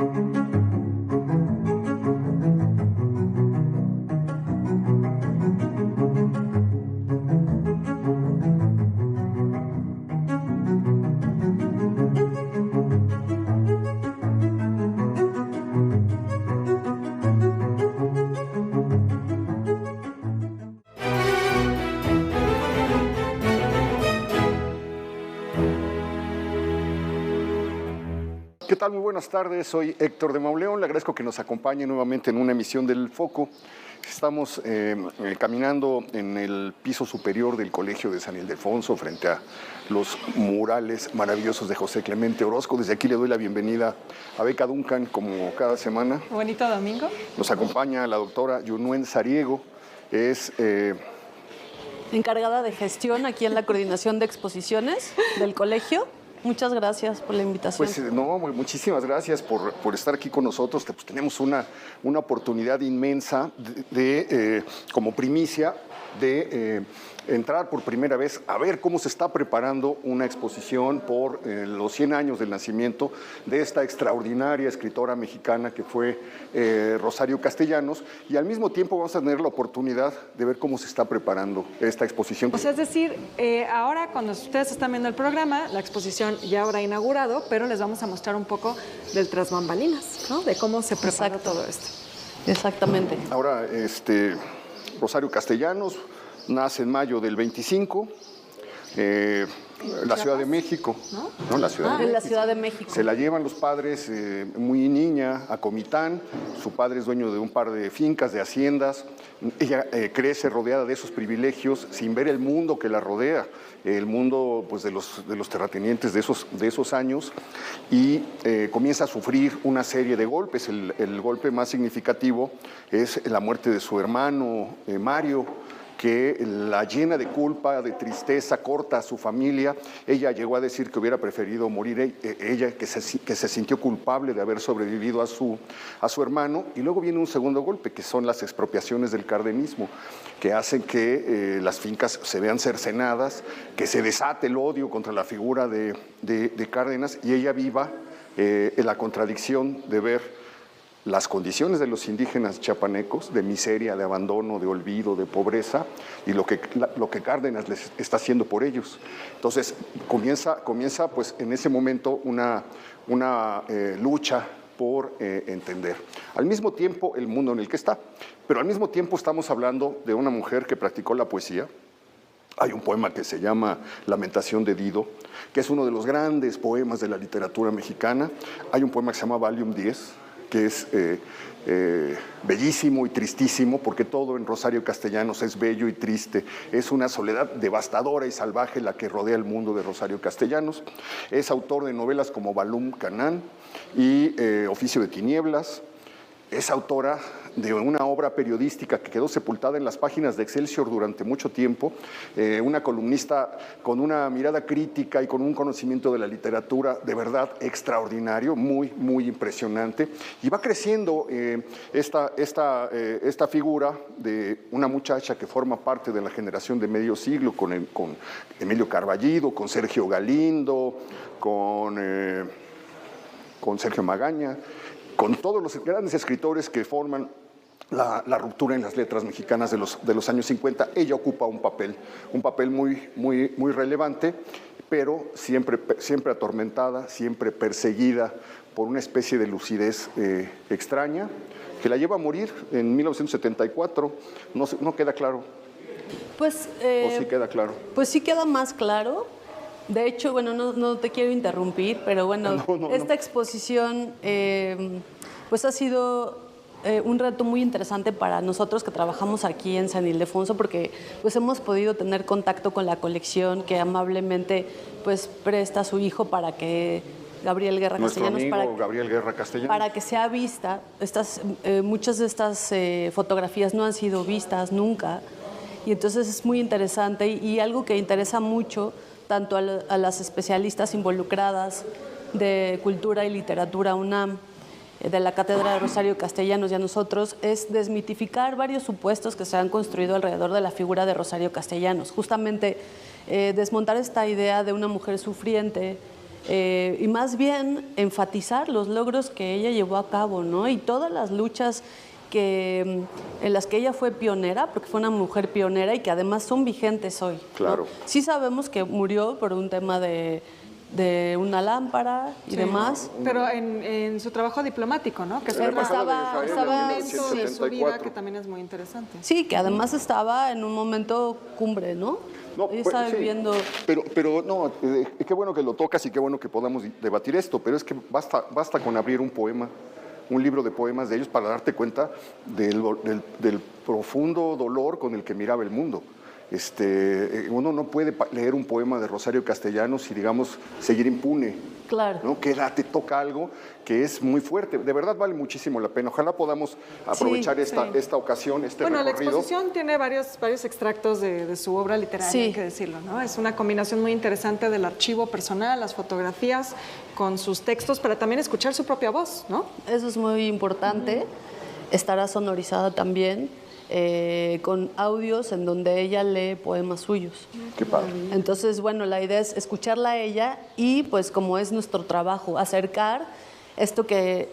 ¿Qué tal? Muy buenas tardes, soy Héctor de Mauleón, le agradezco que nos acompañe nuevamente en una emisión del Foco. Estamos caminando en el piso superior del Colegio de San Ildefonso frente a los murales maravillosos de José Clemente Orozco. Desde aquí le doy la bienvenida a Beca Duncan, como cada semana. Bonito domingo. Nos acompaña la doctora Yunuen Sariego, es encargada de gestión aquí en la coordinación de exposiciones del colegio. Muchas gracias por la invitación. Pues no, muchísimas gracias por estar aquí con nosotros. Pues tenemos una oportunidad inmensa como primicia de entrar por primera vez a ver cómo se está preparando una exposición por los 100 años del nacimiento de esta extraordinaria escritora mexicana que fue Rosario Castellanos, y al mismo tiempo vamos a tener la oportunidad de ver cómo se está preparando esta exposición. Pues es decir, ahora cuando ustedes están viendo el programa, la exposición ya habrá inaugurado, pero les vamos a mostrar un poco del tras bambalinas, ¿no? De cómo se prepara todo esto. Exactamente. Ahora, Rosario Castellanos nace en mayo del 25, la Ciudad de México, ¿no? La Ciudad de México. En la Ciudad de México. Se la llevan los padres muy niña a Comitán. Su padre es dueño de un par de fincas, de haciendas. Ella crece rodeada de esos privilegios sin ver el mundo que la rodea, el mundo pues, de los terratenientes de esos años, y comienza a sufrir una serie de golpes. El golpe más significativo es la muerte de su hermano Mario, que la llena de culpa, de tristeza, corta a su familia. Ella llegó a decir que hubiera preferido morir ella, que se sintió culpable de haber sobrevivido a su hermano. Y luego viene un segundo golpe, que son las expropiaciones del cardenismo, que hacen que las fincas se vean cercenadas, que se desate el odio contra la figura de Cárdenas, y ella viva en la contradicción de ver las condiciones de los indígenas chiapanecos, de miseria, de abandono, de olvido, de pobreza, y lo que Cárdenas les está haciendo por ellos. Entonces comienza pues, en ese momento una lucha por entender al mismo tiempo el mundo en el que está, pero al mismo tiempo estamos hablando de una mujer que practicó la poesía. Hay un poema que se llama Lamentación de Dido, que es uno de los grandes poemas de la literatura mexicana. Hay un poema que se llama Valium 10, que es bellísimo y tristísimo, porque todo en Rosario Castellanos es bello y triste. Es una soledad devastadora y salvaje la que rodea el mundo de Rosario Castellanos. Es autor de novelas como Balum Canán y Oficio de Tinieblas. Es autora de una obra periodística que quedó sepultada en las páginas de Excelsior durante mucho tiempo, una columnista con una mirada crítica y con un conocimiento de la literatura de verdad extraordinario, muy, muy impresionante. Y va creciendo esta figura de una muchacha que forma parte de la generación de medio siglo, con Emilio Carballido, con Sergio Galindo, con Sergio Magaña, con todos los grandes escritores que forman la ruptura en las letras mexicanas de los años 50. Ella ocupa un papel muy, muy, muy relevante, pero siempre atormentada, siempre perseguida por una especie de lucidez extraña, que la lleva a morir en 1974. No queda claro. Pues, ¿O sí queda claro? Pues sí queda más claro. De hecho, bueno, no te quiero interrumpir, pero bueno, esta exposición pues ha sido un reto muy interesante para nosotros que trabajamos aquí en San Ildefonso, porque pues hemos podido tener contacto con la colección que amablemente pues presta a su hijo para que Gabriel Guerra Castellanos, para que sea vista. Muchas de estas fotografías no han sido vistas nunca, y entonces es muy interesante y algo que interesa mucho tanto a las especialistas involucradas de Cultura y Literatura UNAM, de la Cátedra de Rosario Castellanos y a nosotros, es desmitificar varios supuestos que se han construido alrededor de la figura de Rosario Castellanos. Justamente desmontar esta idea de una mujer sufriente y más bien enfatizar los logros que ella llevó a cabo, ¿no? Y todas las luchas en las que ella fue pionera, porque fue una mujer pionera y que además son vigentes hoy, ¿no? Claro. Sí sabemos que murió por un tema de una lámpara y demás. Pero en su trabajo diplomático, ¿no? Que Estaba- estaba en sí. de su vida que también es muy interesante. Sí, que además estaba en un momento cumbre, ¿no? No, Ella pues, estaba sí, viviendo... pero no, qué bueno que lo tocas y qué bueno que podamos debatir esto, pero es que basta con abrir un poema, un libro de poemas de ellos para darte cuenta del profundo dolor con el que miraba el mundo. Uno no puede leer un poema de Rosario Castellanos y, digamos, seguir impune. Claro. ¿No? Que te toca algo que es muy fuerte. De verdad vale muchísimo la pena. Ojalá podamos aprovechar esta ocasión, Bueno, la recorrido. exposición tiene varios extractos de su obra literaria, Sí. hay que decirlo, ¿no? Es una combinación muy interesante del archivo personal, las fotografías, con sus textos, para también escuchar su propia voz, ¿no? Eso es muy importante. Estará sonorizada también con audios en donde ella lee poemas suyos. Qué padre. Entonces, bueno, la idea es escucharla a ella y, pues, como es nuestro trabajo, acercar esto que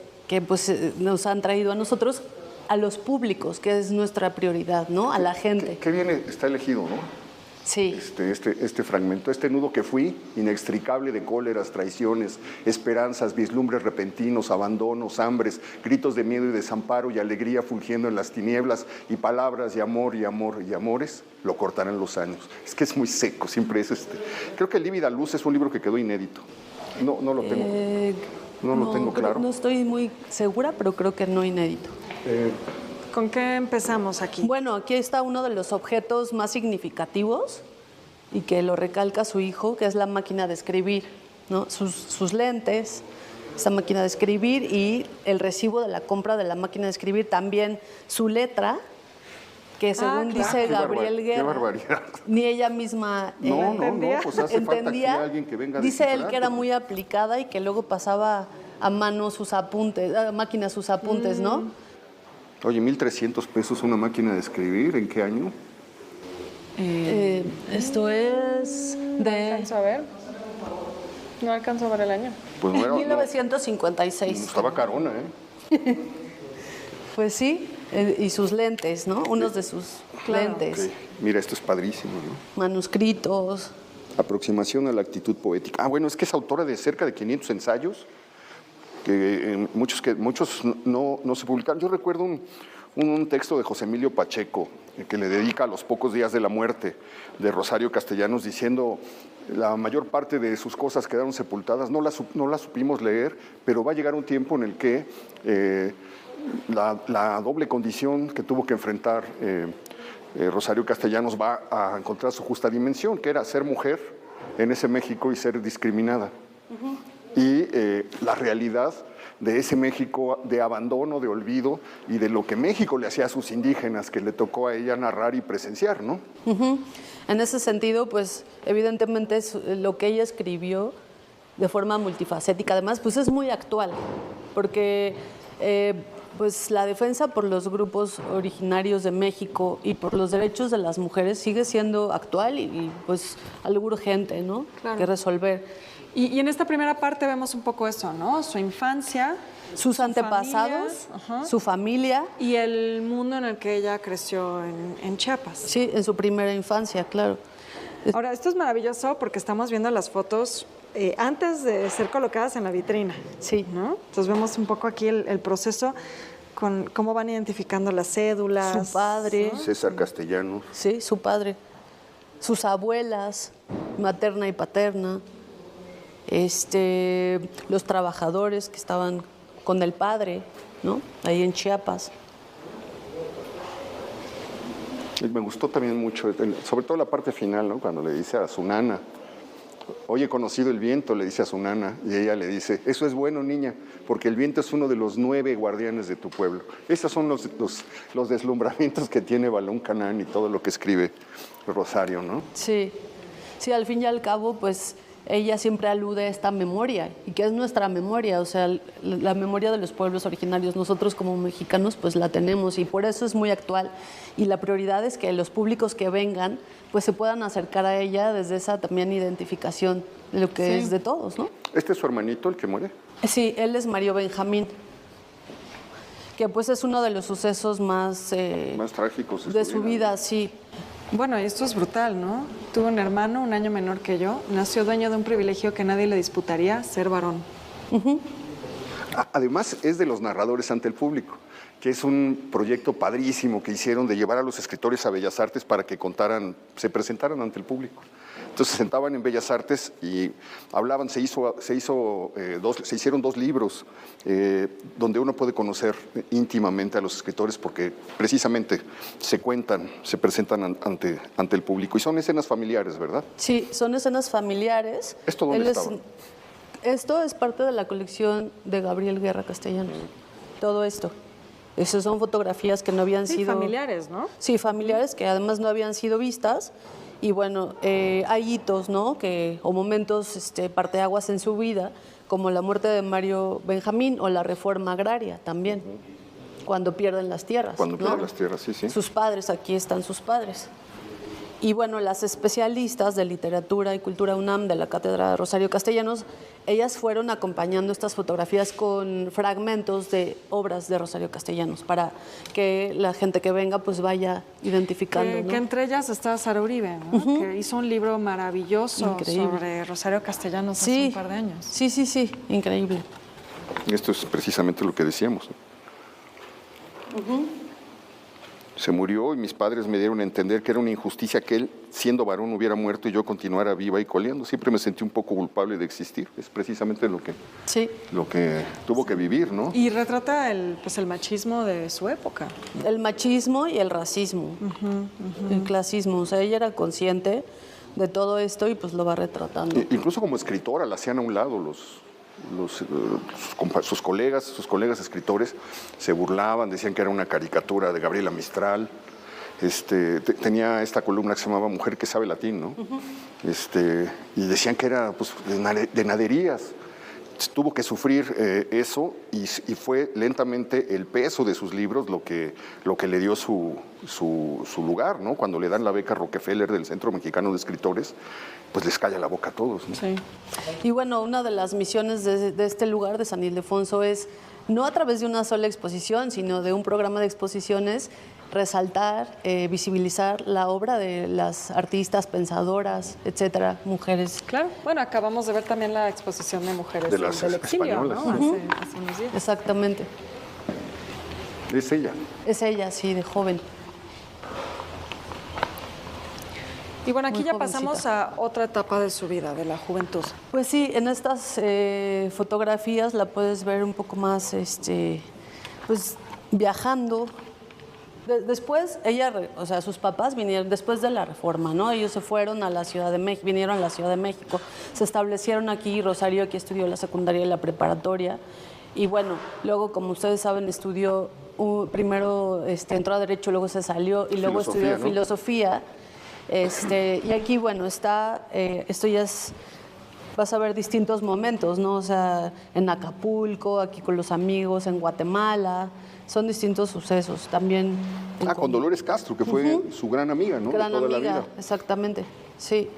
pues, nos han traído a nosotros a los públicos, que es nuestra prioridad, ¿no? A la gente. Qué bien está elegido, ¿no? Sí. Este fragmento, este nudo que fui, inextricable de cóleras, traiciones, esperanzas, vislumbres repentinos, abandonos, hambres, gritos de miedo y desamparo y alegría fulgiendo en las tinieblas y palabras y amor y amor y amores, lo cortarán los años. Es que es muy seco, siempre es Creo que Lívida Luz es un libro que quedó inédito. No lo tengo. No lo tengo claro. No estoy muy segura, pero creo que no inédito. ¿Con qué empezamos aquí? Bueno, aquí está uno de los objetos más significativos y que lo recalca su hijo, que es la máquina de escribir, ¿no? Sus lentes, esa máquina de escribir y el recibo de la compra de la máquina de escribir, también su letra, que según dice Gabriel Guerra, qué barbaridad. ni ella misma No, pues hace falta aquí entendía. alguien que venga a Dice él descifrar. que era muy aplicada y que luego pasaba a mano sus apuntes, a máquina sus apuntes, ¿no? Oye, 1,300 pesos una máquina de escribir, ¿en qué año? Esto es ¿No alcanzo a ver? No alcanzo a ver el año. Pues no era, 1956. estaba carona, ¿eh? Pues sí, y sus lentes, ¿no? Unos de sus lentes, Ok. Mira, esto es padrísimo, ¿no? manuscritos. Aproximación a la actitud poética. Bueno, es que es autora de cerca de 500 ensayos, que muchos no se publicaron. Yo recuerdo un texto de José Emilio Pacheco, que le dedica a los pocos días de la muerte de Rosario Castellanos, diciendo la mayor parte de sus cosas quedaron sepultadas, no las supimos leer, pero va a llegar un tiempo en el que la doble condición que tuvo que enfrentar Rosario Castellanos va a encontrar su justa dimensión, que era ser mujer en ese México y ser discriminada. Y la realidad de ese México de abandono, de olvido y de lo que México le hacía a sus indígenas, que le tocó a ella narrar y presenciar, ¿no? En ese sentido, pues evidentemente es lo que ella escribió de forma multifacética. Además, pues es muy actual, porque pues la defensa por los grupos originarios de México y por los derechos de las mujeres sigue siendo actual y pues algo urgente, ¿no? Claro. Que resolver. Y en esta primera parte vemos un poco eso, ¿no? Su infancia, Sus su antepasados, familia, su familia. y el mundo en el que ella creció en Chiapas. Sí, en su primera infancia, claro. Ahora, esto es maravilloso porque estamos viendo las fotos antes de ser colocadas en la vitrina. Sí. ¿No? Entonces vemos un poco aquí el proceso con cómo van identificando las cédulas. Su padre. César Castellanos. Sí, su padre. Sus abuelas, materna y paterna. Los trabajadores que estaban con el padre, ¿no? Ahí en Chiapas. Me gustó también mucho, sobre todo la parte final, ¿no? Cuando le dice a su nana, hoy he conocido el viento, le dice a su nana, y ella le dice, eso es bueno, niña, porque el viento es uno de los 9 guardianes de tu pueblo. Esos son los deslumbramientos que tiene Balún Canán y todo lo que escribe Rosario, ¿no? Sí, sí, al fin y al cabo, pues ella siempre alude a esta memoria, y que es nuestra memoria, o sea, la memoria de los pueblos originarios. Nosotros como mexicanos pues la tenemos y por eso es muy actual. Y la prioridad es que los públicos que vengan pues se puedan acercar a ella desde esa también identificación de lo que es de todos, ¿no? ¿Este es su hermanito el que muere? Sí, él es Mario Benjamín, que pues es uno de los sucesos más trágicos de su vida, sí. Bueno, y esto es brutal, ¿no? Tuvo un hermano, un año menor que yo, nació dueño de un privilegio que nadie le disputaría, ser varón. Además, es de los narradores ante el público, que es un proyecto padrísimo que hicieron de llevar a los escritores a Bellas Artes para que se presentaran ante el público. Entonces se sentaban en Bellas Artes y hablaban, se hicieron 2 libros donde uno puede conocer íntimamente a los escritores porque precisamente se cuentan, se presentan ante el público. Y son escenas familiares, ¿verdad? Sí, son escenas familiares. ¿Esto dónde estaba? Esto es parte de la colección de Gabriel Guerra Castellanos. Todo esto. Esas son fotografías que no habían sido... familiares, ¿no? Sí, familiares que además no habían sido vistas. Y bueno, hay hitos, ¿no? O momentos, parteaguas en su vida, como la muerte de Mario Benjamín o la reforma agraria también, cuando pierden las tierras. Cuando pierden las tierras, sí, sí. Sus padres, aquí están sus padres. Y bueno, las especialistas de literatura y cultura UNAM de la Cátedra de Rosario Castellanos, ellas fueron acompañando estas fotografías con fragmentos de obras de Rosario Castellanos para que la gente que venga pues vaya identificando. ¿No? Que entre ellas está Sara Uribe, ¿no? Que hizo un libro maravilloso sobre Rosario Castellanos hace un par de años. Sí, sí, sí, increíble. Esto es precisamente lo que decíamos, ¿no? Se murió y mis padres me dieron a entender que era una injusticia que él, siendo varón, hubiera muerto y yo continuara viva y coleando. Siempre me sentí un poco culpable de existir. Es precisamente lo que tuvo que vivir, ¿no? Y retrata el machismo de su época. El machismo y el racismo, el clasismo. O sea, ella era consciente de todo esto y pues lo va retratando. Incluso como escritora la hacían a un lado sus colegas escritores se burlaban, decían que era una caricatura de Gabriela Mistral. Tenía esta columna que se llamaba Mujer que sabe latín, ¿no? Y decían que era pues, de naderías. Tuvo que sufrir eso y fue lentamente el peso de sus libros lo que le dio su lugar, ¿no? Cuando le dan la beca Rockefeller del Centro Mexicano de Escritores, pues les calla la boca a todos, ¿no? Sí. Y bueno, una de las misiones de este lugar, de San Ildefonso, es no a través de una sola exposición, sino de un programa de exposiciones, resaltar, visibilizar la obra de las artistas, pensadoras, etcétera, mujeres. Claro, bueno, acabamos de ver también la exposición de mujeres del exilio, ¿no? Hace unos días. Exactamente. ¿Es ella? Es ella, sí, de joven. Y bueno, aquí Muy ya jovencita. pasamos a otra etapa de su vida, de la juventud. Pues sí, en estas fotografías la puedes ver un poco más, pues viajando. Después, o sea, sus papás vinieron después de la reforma, ¿no? Ellos se fueron a la Ciudad de México, vinieron a la Ciudad de México, se establecieron aquí, Rosario aquí estudió la secundaria y la preparatoria, y bueno, luego, como ustedes saben, estudió, primero entró a Derecho, luego se salió, y luego estudió Filosofía, y aquí, bueno, esto ya es... Vas a ver distintos momentos, ¿no? O sea, en Acapulco, aquí con los amigos, en Guatemala, son distintos sucesos. También... con Dolores Castro, que fue su gran amiga, ¿no? Gran de toda amiga, la vida. exactamente, sí.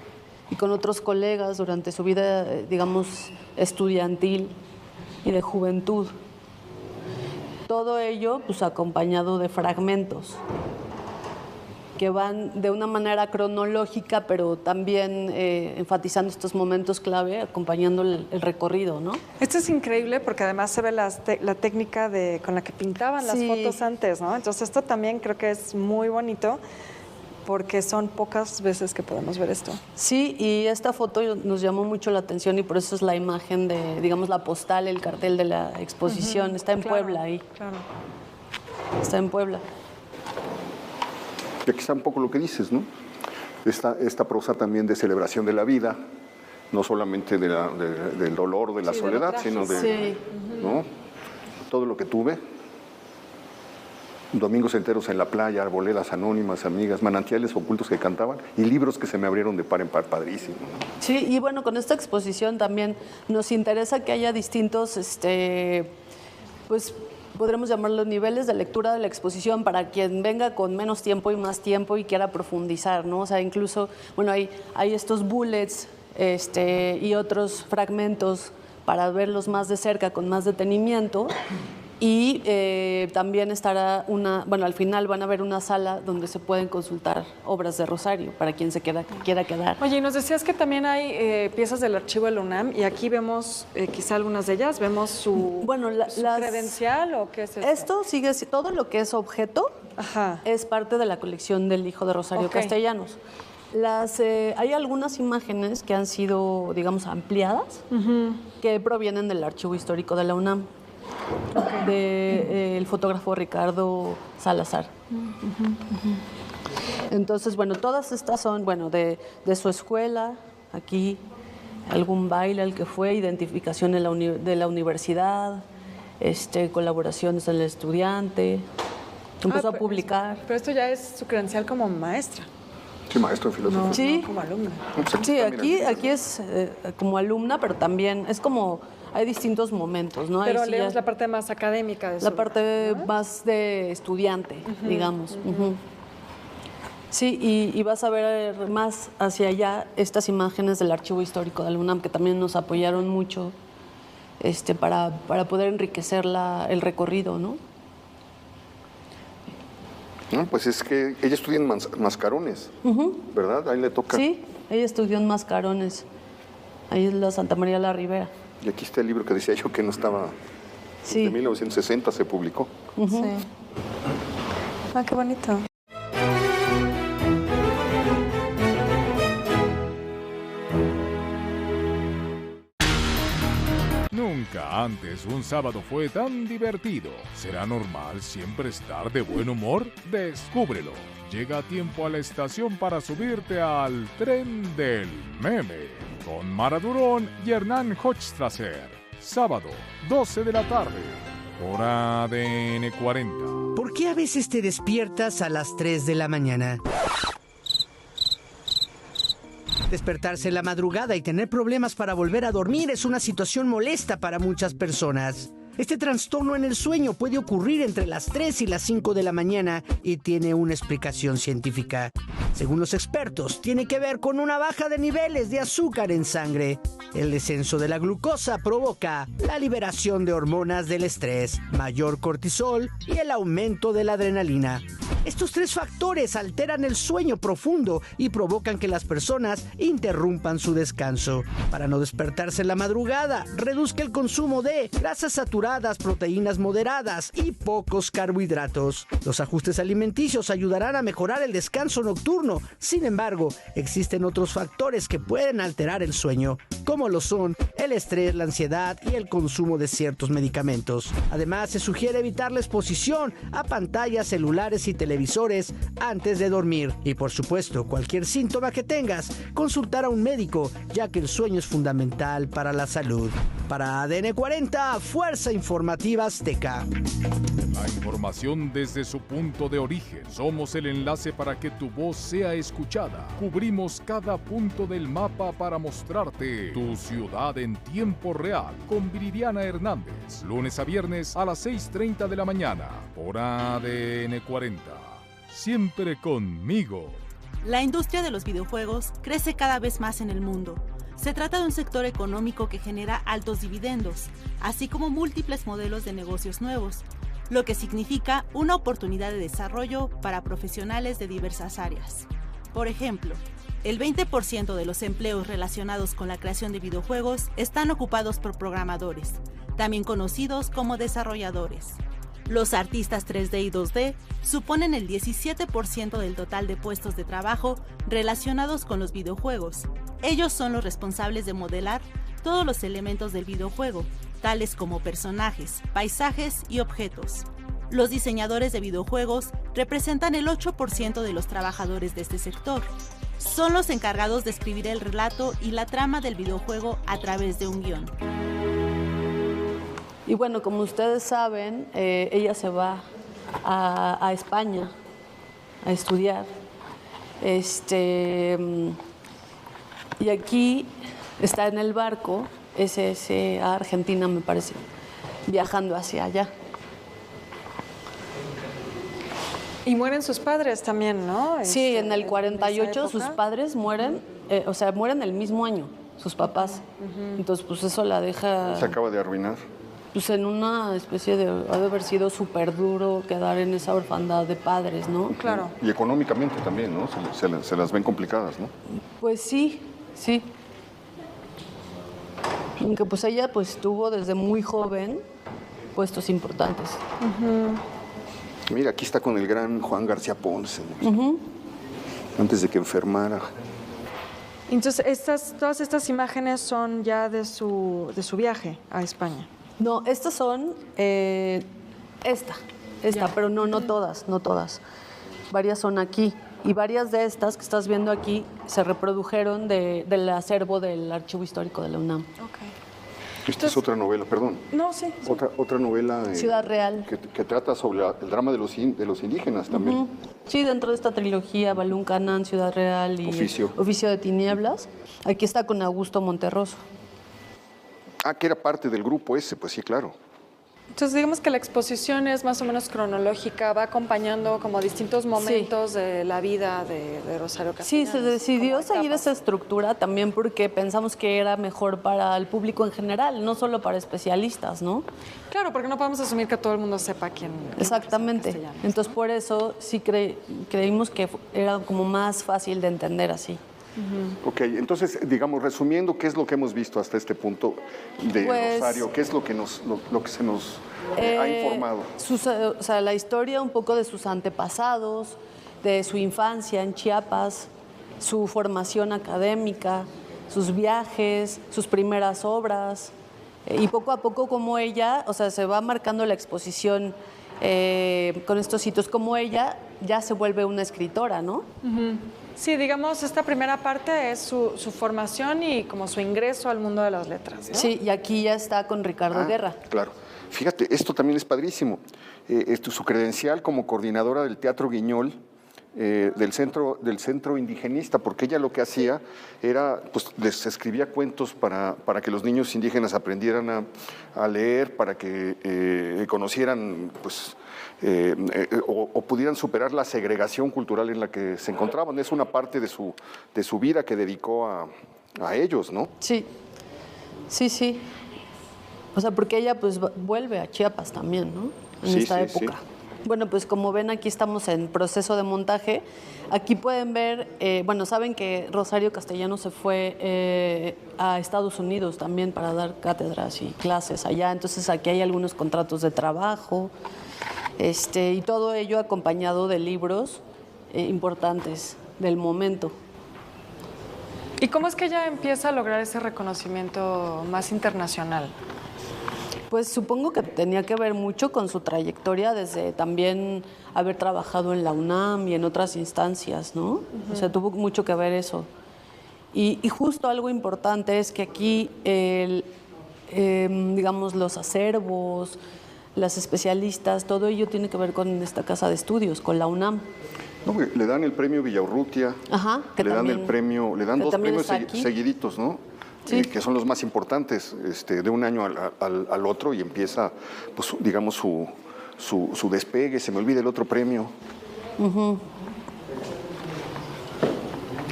Y con otros colegas durante su vida, digamos, estudiantil y de juventud. Todo ello, pues, acompañado de fragmentos que van de una manera cronológica, pero también enfatizando estos momentos clave, acompañando el recorrido, ¿no? Esto es increíble porque además se ve la técnica con la que pintaban las fotos antes, ¿no? Entonces esto también creo que es muy bonito porque son pocas veces que podemos ver esto. Sí, y esta foto nos llamó mucho la atención y por eso es la imagen de, digamos, la postal, el cartel de la exposición. Está en Puebla ahí. Claro. Está en Puebla. Y aquí está un poco lo que dices, ¿no? Esta prosa también de celebración de la vida, no solamente del dolor, de la soledad, sino de, ¿no? Todo lo que tuve. domingos enteros en la playa, arboledas anónimas, amigas, manantiales ocultos que cantaban y libros que se me abrieron de par en par, padrísimo, ¿no? Sí, y bueno, con esta exposición también nos interesa que haya distintos, pues podremos llamarlos niveles de lectura de la exposición para quien venga con menos tiempo y más tiempo y quiera profundizar, ¿no? O sea, incluso, bueno, hay estos bullets y otros fragmentos para verlos más de cerca, con más detenimiento. Y también estará al final van a ver una sala donde se pueden consultar obras de Rosario para quien se quiera quedar. Oye, y nos decías que también hay piezas del archivo de la UNAM y aquí vemos quizá algunas de ellas, vemos su credencial o qué es esto. Esto sigue, todo lo que es objeto es parte de la colección del hijo de Rosario Castellanos. Hay algunas imágenes que han sido, digamos, ampliadas que provienen del archivo histórico de la UNAM. Del fotógrafo Ricardo Salazar. Entonces, bueno, todas estas son, bueno, de su escuela, aquí, algún baile al que fue, identificación de la universidad, colaboraciones del estudiante, empezó a publicar. Pero esto ya es su credencial como maestra. Sí, maestro de filosofía. No, sí, no como alumna. Sí, aquí es como alumna, pero también es como... Hay distintos momentos, ¿no? Pero leemos la parte más académica de eso. La parte más de estudiante, digamos. Sí, y vas a ver más hacia allá estas imágenes del Archivo Histórico de la UNAM, que también nos apoyaron mucho para poder enriquecer el recorrido, ¿no? No, pues es que ella estudia en Mascarones, ¿verdad? Ahí le toca. Sí, ella estudió en Mascarones, ahí es la Santa María la Ribera. Y aquí está el libro que decía yo que no estaba... Sí. De 1960 se publicó. Sí. Ah, qué bonito. Nunca antes un sábado fue tan divertido. ¿Será normal siempre estar de buen humor? Descúbrelo. Llega a tiempo a la estación para subirte al tren del meme con Mara Durón y Hernán Hochstrasser. Sábado, 12 de la tarde, por ADN 40. ¿Por qué a veces te despiertas a las 3 de la mañana? Despertarse en la madrugada y tener problemas para volver a dormir es una situación molesta para muchas personas. Este trastorno en el sueño puede ocurrir entre las 3 y las 5 de la mañana y tiene una explicación científica. Según los expertos, tiene que ver con una baja de niveles de azúcar en sangre. El descenso de la glucosa provoca la liberación de hormonas del estrés, mayor cortisol y el aumento de la adrenalina. Estos tres factores alteran el sueño profundo y provocan que las personas interrumpan su descanso. Para no despertarse en la madrugada, reduzca el consumo de grasas saturadas, proteínas moderadas y pocos carbohidratos. Los ajustes alimenticios ayudarán a mejorar el descanso nocturno. Sin embargo, existen otros factores que pueden alterar el sueño, como lo son el estrés, la ansiedad y el consumo de ciertos medicamentos. Además, se sugiere evitar la exposición a pantallas, celulares y televisores antes de dormir. Y por supuesto, cualquier síntoma que tengas, consultar a un médico, ya que el sueño es fundamental para la salud. Para ADN 40, Fuerza Informativa Azteca. La información desde su punto de origen. Somos el enlace para que tu voz sea escuchada. Cubrimos cada punto del mapa para mostrarte tu ciudad en tiempo real. Con Viridiana Hernández. Lunes a viernes a las 6:30 de la mañana. Por ADN 40. Siempre conmigo. La industria de los videojuegos crece cada vez más en el mundo. Se trata de un sector económico que genera altos dividendos, así como múltiples modelos de negocios nuevos, lo que significa una oportunidad de desarrollo para profesionales de diversas áreas. Por ejemplo, el 20% de los empleos relacionados con la creación de videojuegos están ocupados por programadores, también conocidos como desarrolladores. Los artistas 3D y 2D suponen el 17% del total de puestos de trabajo relacionados con los videojuegos. Ellos son los responsables de modelar todos los elementos del videojuego, tales como personajes, paisajes y objetos. Los diseñadores de videojuegos representan el 8% de los trabajadores de este sector. Son los encargados de escribir el relato y la trama del videojuego a través de un guión. Y bueno, como ustedes saben, ella se va a España a estudiar. Y aquí está en el barco, SS a Argentina, me parece, viajando hacia allá. Y mueren sus padres también, ¿no? Sí, en el 48 sus época. padres mueren, mueren el mismo año, sus papás. Entonces, pues eso la deja Se acaba de arruinar. pues en una especie de... Ha de haber sido súper duro quedar en esa orfandad de padres, ¿no? Claro. Y económicamente también, ¿no? Se las ven complicadas, ¿no? Pues sí, sí. Aunque pues ella pues tuvo desde muy joven puestos importantes. Mira, aquí está con el gran Juan García Ponce, ¿no? Antes de que enfermara. Entonces, todas estas imágenes son ya de su viaje a España. No, estas son esta, pero no todas, no todas. Varias son aquí. Y varias de estas que estás viendo aquí se reprodujeron del acervo del Archivo Histórico de la UNAM. Esta es otra novela, perdón. No, sí. Otra novela Ciudad Real. que trata sobre el drama de los indígenas también. Sí, dentro de esta trilogía, Balún Canán, Ciudad Real y Oficio de Tinieblas. Aquí está con Augusto Monterroso. Ah, que era parte del grupo ese, pues sí, claro. Entonces, digamos que la exposición es más o menos cronológica, va acompañando como distintos momentos de la vida de Rosario Sí, Castellanos. se decidió como seguir etapas. esa estructura también porque pensamos que era mejor para el público en general, no solo para especialistas, ¿no? Claro, porque no podemos asumir que todo el mundo sepa quién es Exactamente. Rosario Castellanos. Entonces, por eso sí creímos que era como más fácil de entender así. Ok, entonces, digamos, resumiendo, ¿qué es lo que hemos visto hasta este punto de Pues, Rosario? ¿Qué es lo que se nos ha informado? La historia un poco de sus antepasados, de su infancia en Chiapas, su formación académica, sus viajes, sus primeras obras, y poco a poco como ella, se va marcando la exposición con estos sitios, como ella ya se vuelve una escritora, ¿no? Sí, digamos, esta primera parte es su formación y como su ingreso al mundo de las letras, ¿no? Sí, y aquí ya está con Ricardo Guerra. Claro. Fíjate, esto también es padrísimo. Su credencial como coordinadora del Teatro Guiñol, del centro indigenista, porque ella lo que hacía era, pues, les escribía cuentos para que los niños indígenas aprendieran a leer, para que conocieran, pues, o pudieran superar la segregación cultural en la que se encontraban. Es una parte de su vida que dedicó a ellos, ¿no? Sí, sí. Porque ella pues vuelve a Chiapas también, ¿no? En esta época. Sí. Bueno, pues como ven, aquí estamos en proceso de montaje. Aquí pueden ver, saben que Rosario Castellanos se fue a Estados Unidos también para dar cátedras y clases allá. Entonces aquí hay algunos contratos de trabajo, y todo ello acompañado de libros importantes del momento. ¿Y cómo es que ella empieza a lograr ese reconocimiento más internacional? Pues supongo que tenía que ver mucho con su trayectoria desde también haber trabajado en la UNAM y en otras instancias, ¿no? Tuvo mucho que ver eso. Y justo algo importante es que aquí, digamos, los acervos, las especialistas, todo ello tiene que ver con esta casa de estudios, con la UNAM. No, le dan el premio Villaurrutia, que le dan también, el premio, le dan dos premios seguiditos, ¿no? Sí. Que son los más importantes, de un año al otro, y empieza, pues, digamos, su despegue. Se me olvida el otro premio.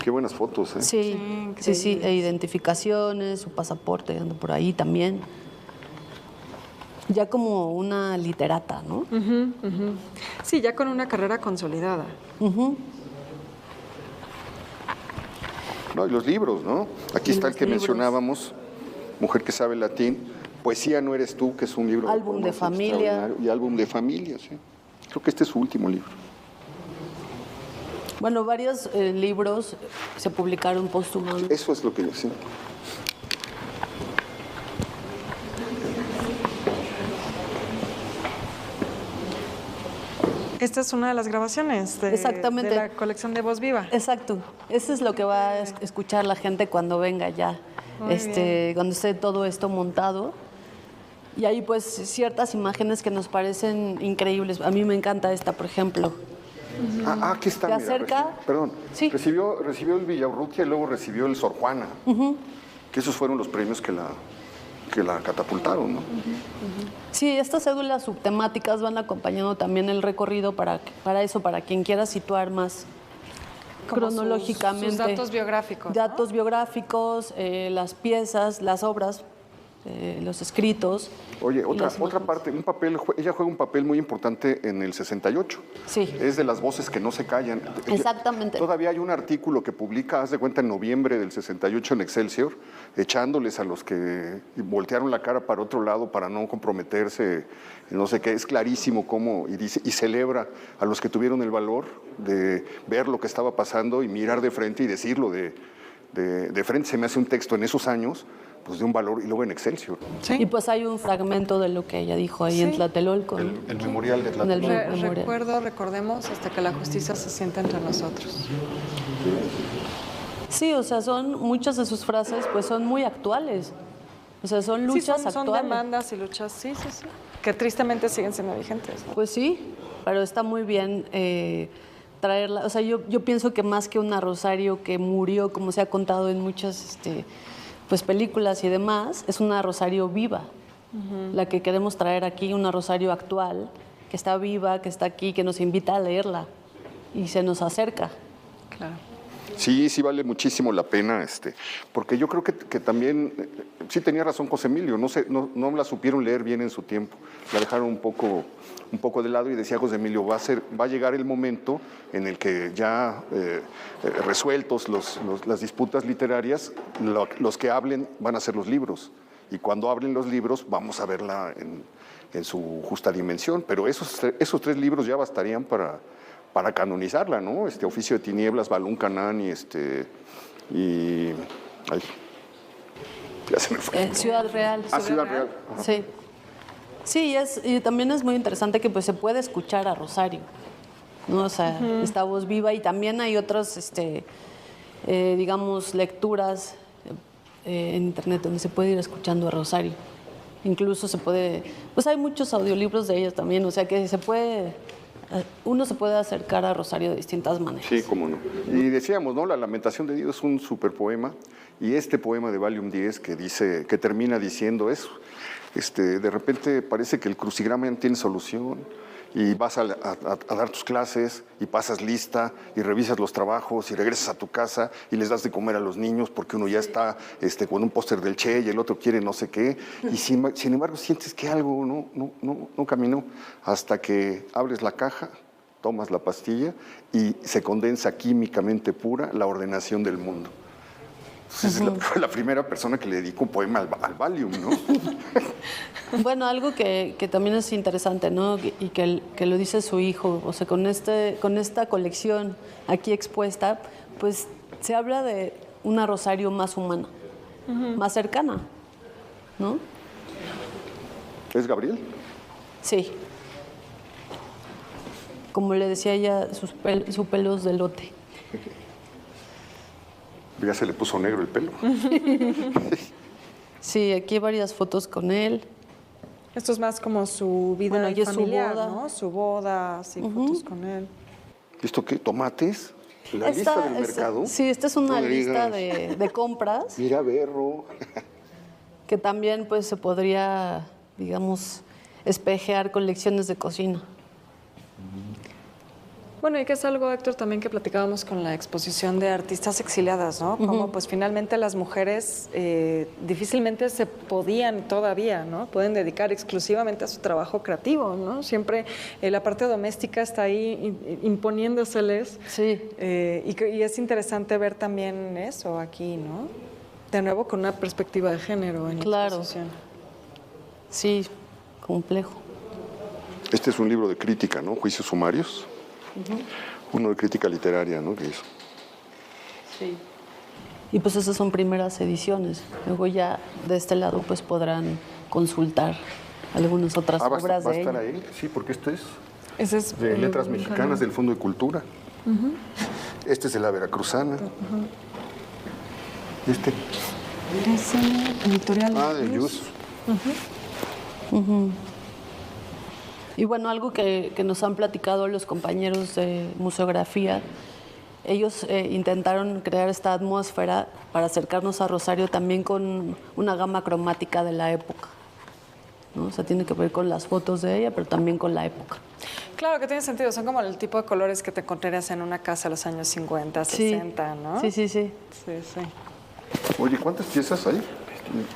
Qué buenas fotos, ¿eh? Sí, e identificaciones, su pasaporte anda por ahí también. Ya como una literata, ¿no? Sí, ya con una carrera consolidada. No, y los libros, ¿no? Aquí está el que mencionábamos, Mujer que sabe latín, Poesía no eres tú, que es un libro... Álbum de familia. Y Álbum de familia, sí. Creo que este es su último libro. Bueno, varios libros se publicaron póstumamente. Eso es lo que yo sé. Esta es una de las grabaciones de la colección de Voz Viva. Exacto. Eso es lo que va a escuchar la gente cuando venga ya, cuando esté todo esto montado. Y hay pues ciertas imágenes que nos parecen increíbles. A mí me encanta esta, por ejemplo. Aquí está. ¿Te acerca? Perdón. Sí. Recibió el Villaurrutia y luego recibió el Sor Juana. Que esos fueron los premios que la catapultaron, ¿no? Sí, estas cédulas subtemáticas van acompañando también el recorrido para quien quiera situar más Como cronológicamente. sus datos biográficos. Datos biográficos, las piezas, las obras, los escritos. Oye, y otra las imágenes. parte, ella juega un papel muy importante en el 68. Sí. Es de las voces que no se callan. Exactamente. Todavía hay un artículo que publica, haz de cuenta, en noviembre del 68 en Excelsior, echándoles a los que voltearon la cara para otro lado para no comprometerse, no sé qué. Es clarísimo cómo, y celebra a los que tuvieron el valor de ver lo que estaba pasando y mirar de frente y decirlo de frente. Se me hace un texto en esos años, pues de un valor, y luego en Excelsior. Sí. Y pues hay un fragmento de lo que ella dijo ahí en Tlatelolco. ¿no? El memorial de En el Tlatelolco. Recordemos hasta que la justicia se sienta entre nosotros. Sí, o sea, muchas de sus frases pues son muy actuales. O sea, son luchas son actuales. demandas y luchas, sí. Que tristemente siguen siendo vigentes. Pues sí, pero está muy bien traerla. O sea, yo pienso que más que una Rosario que murió, como se ha contado en muchas pues películas y demás, es una Rosario viva. La que queremos traer aquí, una Rosario actual, que está viva, que está aquí, que nos invita a leerla y se nos acerca. Claro. Sí, vale muchísimo la pena, porque yo creo que también, sí tenía razón José Emilio, no la supieron leer bien en su tiempo, la dejaron un poco de lado, y decía José Emilio, va a llegar el momento en el que ya resueltos las disputas literarias, los que hablen van a ser los libros, y cuando hablen los libros vamos a verla en su justa dimensión, pero esos 3 libros ya bastarían para canonizarla, ¿no? Oficio de Tinieblas, Balún Canán y ay, ya se me fue. Ciudad Real. Ciudad Real. Ajá. Sí. Sí, y también es muy interesante que pues se puede escuchar a Rosario, ¿no? O sea, esta voz viva, y también hay otras, digamos, lecturas en internet donde se puede ir escuchando a Rosario. Incluso pues hay muchos audiolibros de ella también, o sea que uno se puede acercar a Rosario de distintas maneras. Sí, cómo no. Y decíamos, ¿no? La Lamentación de Dios es un super poema, y este poema de Valium 10 que termina diciendo eso, de repente parece que el crucigrama ya no tiene solución, y vas a dar tus clases y pasas lista y revisas los trabajos y regresas a tu casa y les das de comer a los niños porque uno ya está con un póster del Che y el otro quiere no sé qué, y sin embargo sientes que algo no caminó hasta que abres la caja, tomas la pastilla y se condensa químicamente pura la ordenación del mundo. Fue la primera persona que le dedicó un poema al Valium, ¿no? Bueno, algo que también es interesante, ¿no? Y que lo dice su hijo, o sea, con esta colección aquí expuesta, pues se habla de una Rosario más humana, más cercana, ¿no? ¿Es Gabriel? Sí. Como le decía ella, su pelo es de lote. Ya se le puso negro el pelo. Sí, aquí hay varias fotos con él. Esto es más como su vida Bueno, y es familiar, su boda. ¿no? Su boda, sí, fotos con él. ¿Esto qué? ¿Tomates? ¿La lista del mercado? Sí, esta es una No lista digas. de compras. Mira, berro. Que también pues se podría, digamos, espejear con lecciones de cocina. Bueno, y que es algo, Héctor, también que platicábamos con la exposición de artistas exiliadas, ¿no? Como pues finalmente las mujeres difícilmente se podían todavía, ¿no? Pueden dedicar exclusivamente a su trabajo creativo, ¿no? Siempre la parte doméstica está ahí imponiéndoseles. Sí. Y es interesante ver también eso aquí, ¿no? De nuevo con una perspectiva de género en la exposición. Sí, complejo. Este es un libro de crítica, ¿no? Juicios sumarios. Uno de crítica literaria, ¿no? Que hizo. Sí. Y pues esas son primeras ediciones. Luego ya de este lado pues podrán consultar algunas otras obras ¿Va a de estar ella. ahí? Sí, porque Ese es de Letras Mexicanas del Fondo de Cultura. Este es de la Veracruzana. Es editorial. De Yus. Y bueno, algo que nos han platicado los compañeros de museografía, ellos intentaron crear esta atmósfera para acercarnos a Rosario también con una gama cromática de la época, ¿no? O sea, tiene que ver con las fotos de ella, pero también con la época. Claro que tiene sentido, son como el tipo de colores que te encontrarías en una casa de los años 50, 60, ¿no? Sí. Sí, sí. Oye, ¿cuántas piezas hay?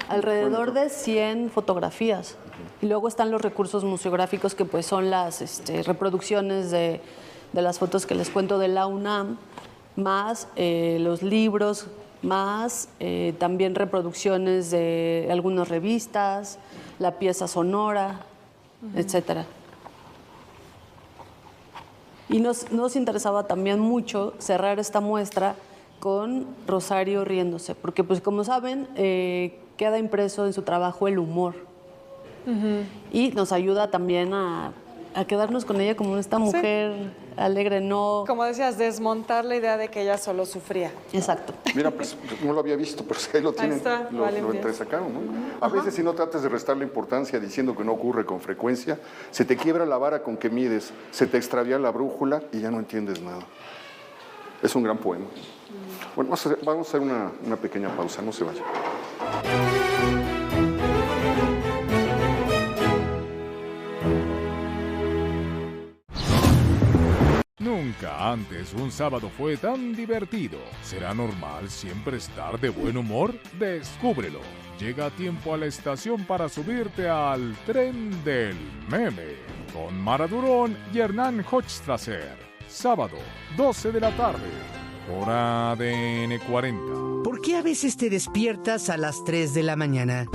Alrededor de 100 fotografías. Y luego están los recursos museográficos que pues son las reproducciones de las fotos que les cuento de la UNAM, más los libros, más también reproducciones de algunas revistas, la pieza sonora, etcétera. Y nos interesaba también mucho cerrar esta muestra con Rosario riéndose, porque pues como saben, queda impreso en su trabajo el humor. Y nos ayuda también a quedarnos con ella como esta mujer alegre, no... Como decías, desmontar la idea de que ella solo sufría. Exacto. Mira, pues no lo había visto, pero ahí lo tienen, está, lo entresacaron, ¿no? A veces si no tratas de restarle importancia diciendo que no ocurre con frecuencia, se te quiebra la vara con que mides, se te extravía la brújula y ya no entiendes nada. Es un gran poema. Bueno, vamos a hacer una pequeña pausa, no se vaya. Nunca antes un sábado fue tan divertido. ¿Será normal siempre estar de buen humor? Descúbrelo. Llega a tiempo a la estación para subirte al tren del meme con Mara Durón y Hernán Hochstrasser. Sábado, 12 de la tarde, por ADN 40. ¿Por qué a veces te despiertas a las 3 de la mañana?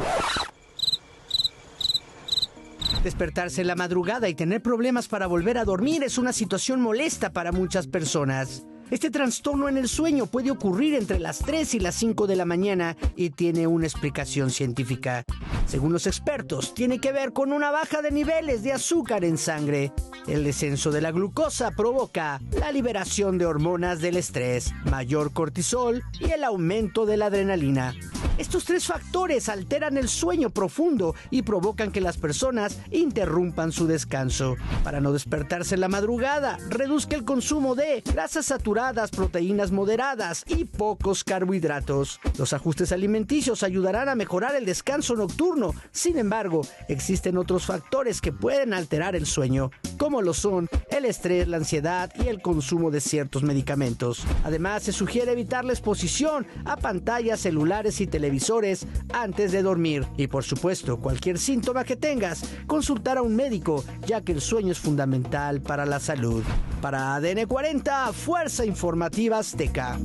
Despertarse en la madrugada y tener problemas para volver a dormir es una situación molesta para muchas personas. Este trastorno en el sueño puede ocurrir entre las 3 y las 5 de la mañana y tiene una explicación científica. Según los expertos, tiene que ver con una baja de niveles de azúcar en sangre. El descenso de la glucosa provoca la liberación de hormonas del estrés, mayor cortisol y el aumento de la adrenalina. Estos tres factores alteran el sueño profundo y provocan que las personas interrumpan su descanso. Para no despertarse en la madrugada, reduzca el consumo de grasas saturadas, proteínas moderadas y pocos carbohidratos. Los ajustes alimenticios ayudarán a mejorar el descanso nocturno. Sin embargo, existen otros factores que pueden alterar el sueño, como lo son el estrés, la ansiedad y el consumo de ciertos medicamentos. Además, se sugiere evitar la exposición a pantallas, celulares y televisores antes de dormir. Y por supuesto, cualquier síntoma que tengas, consultar a un médico, ya que el sueño es fundamental para la salud. Para ADN 40, Fuerza Informativa Azteca.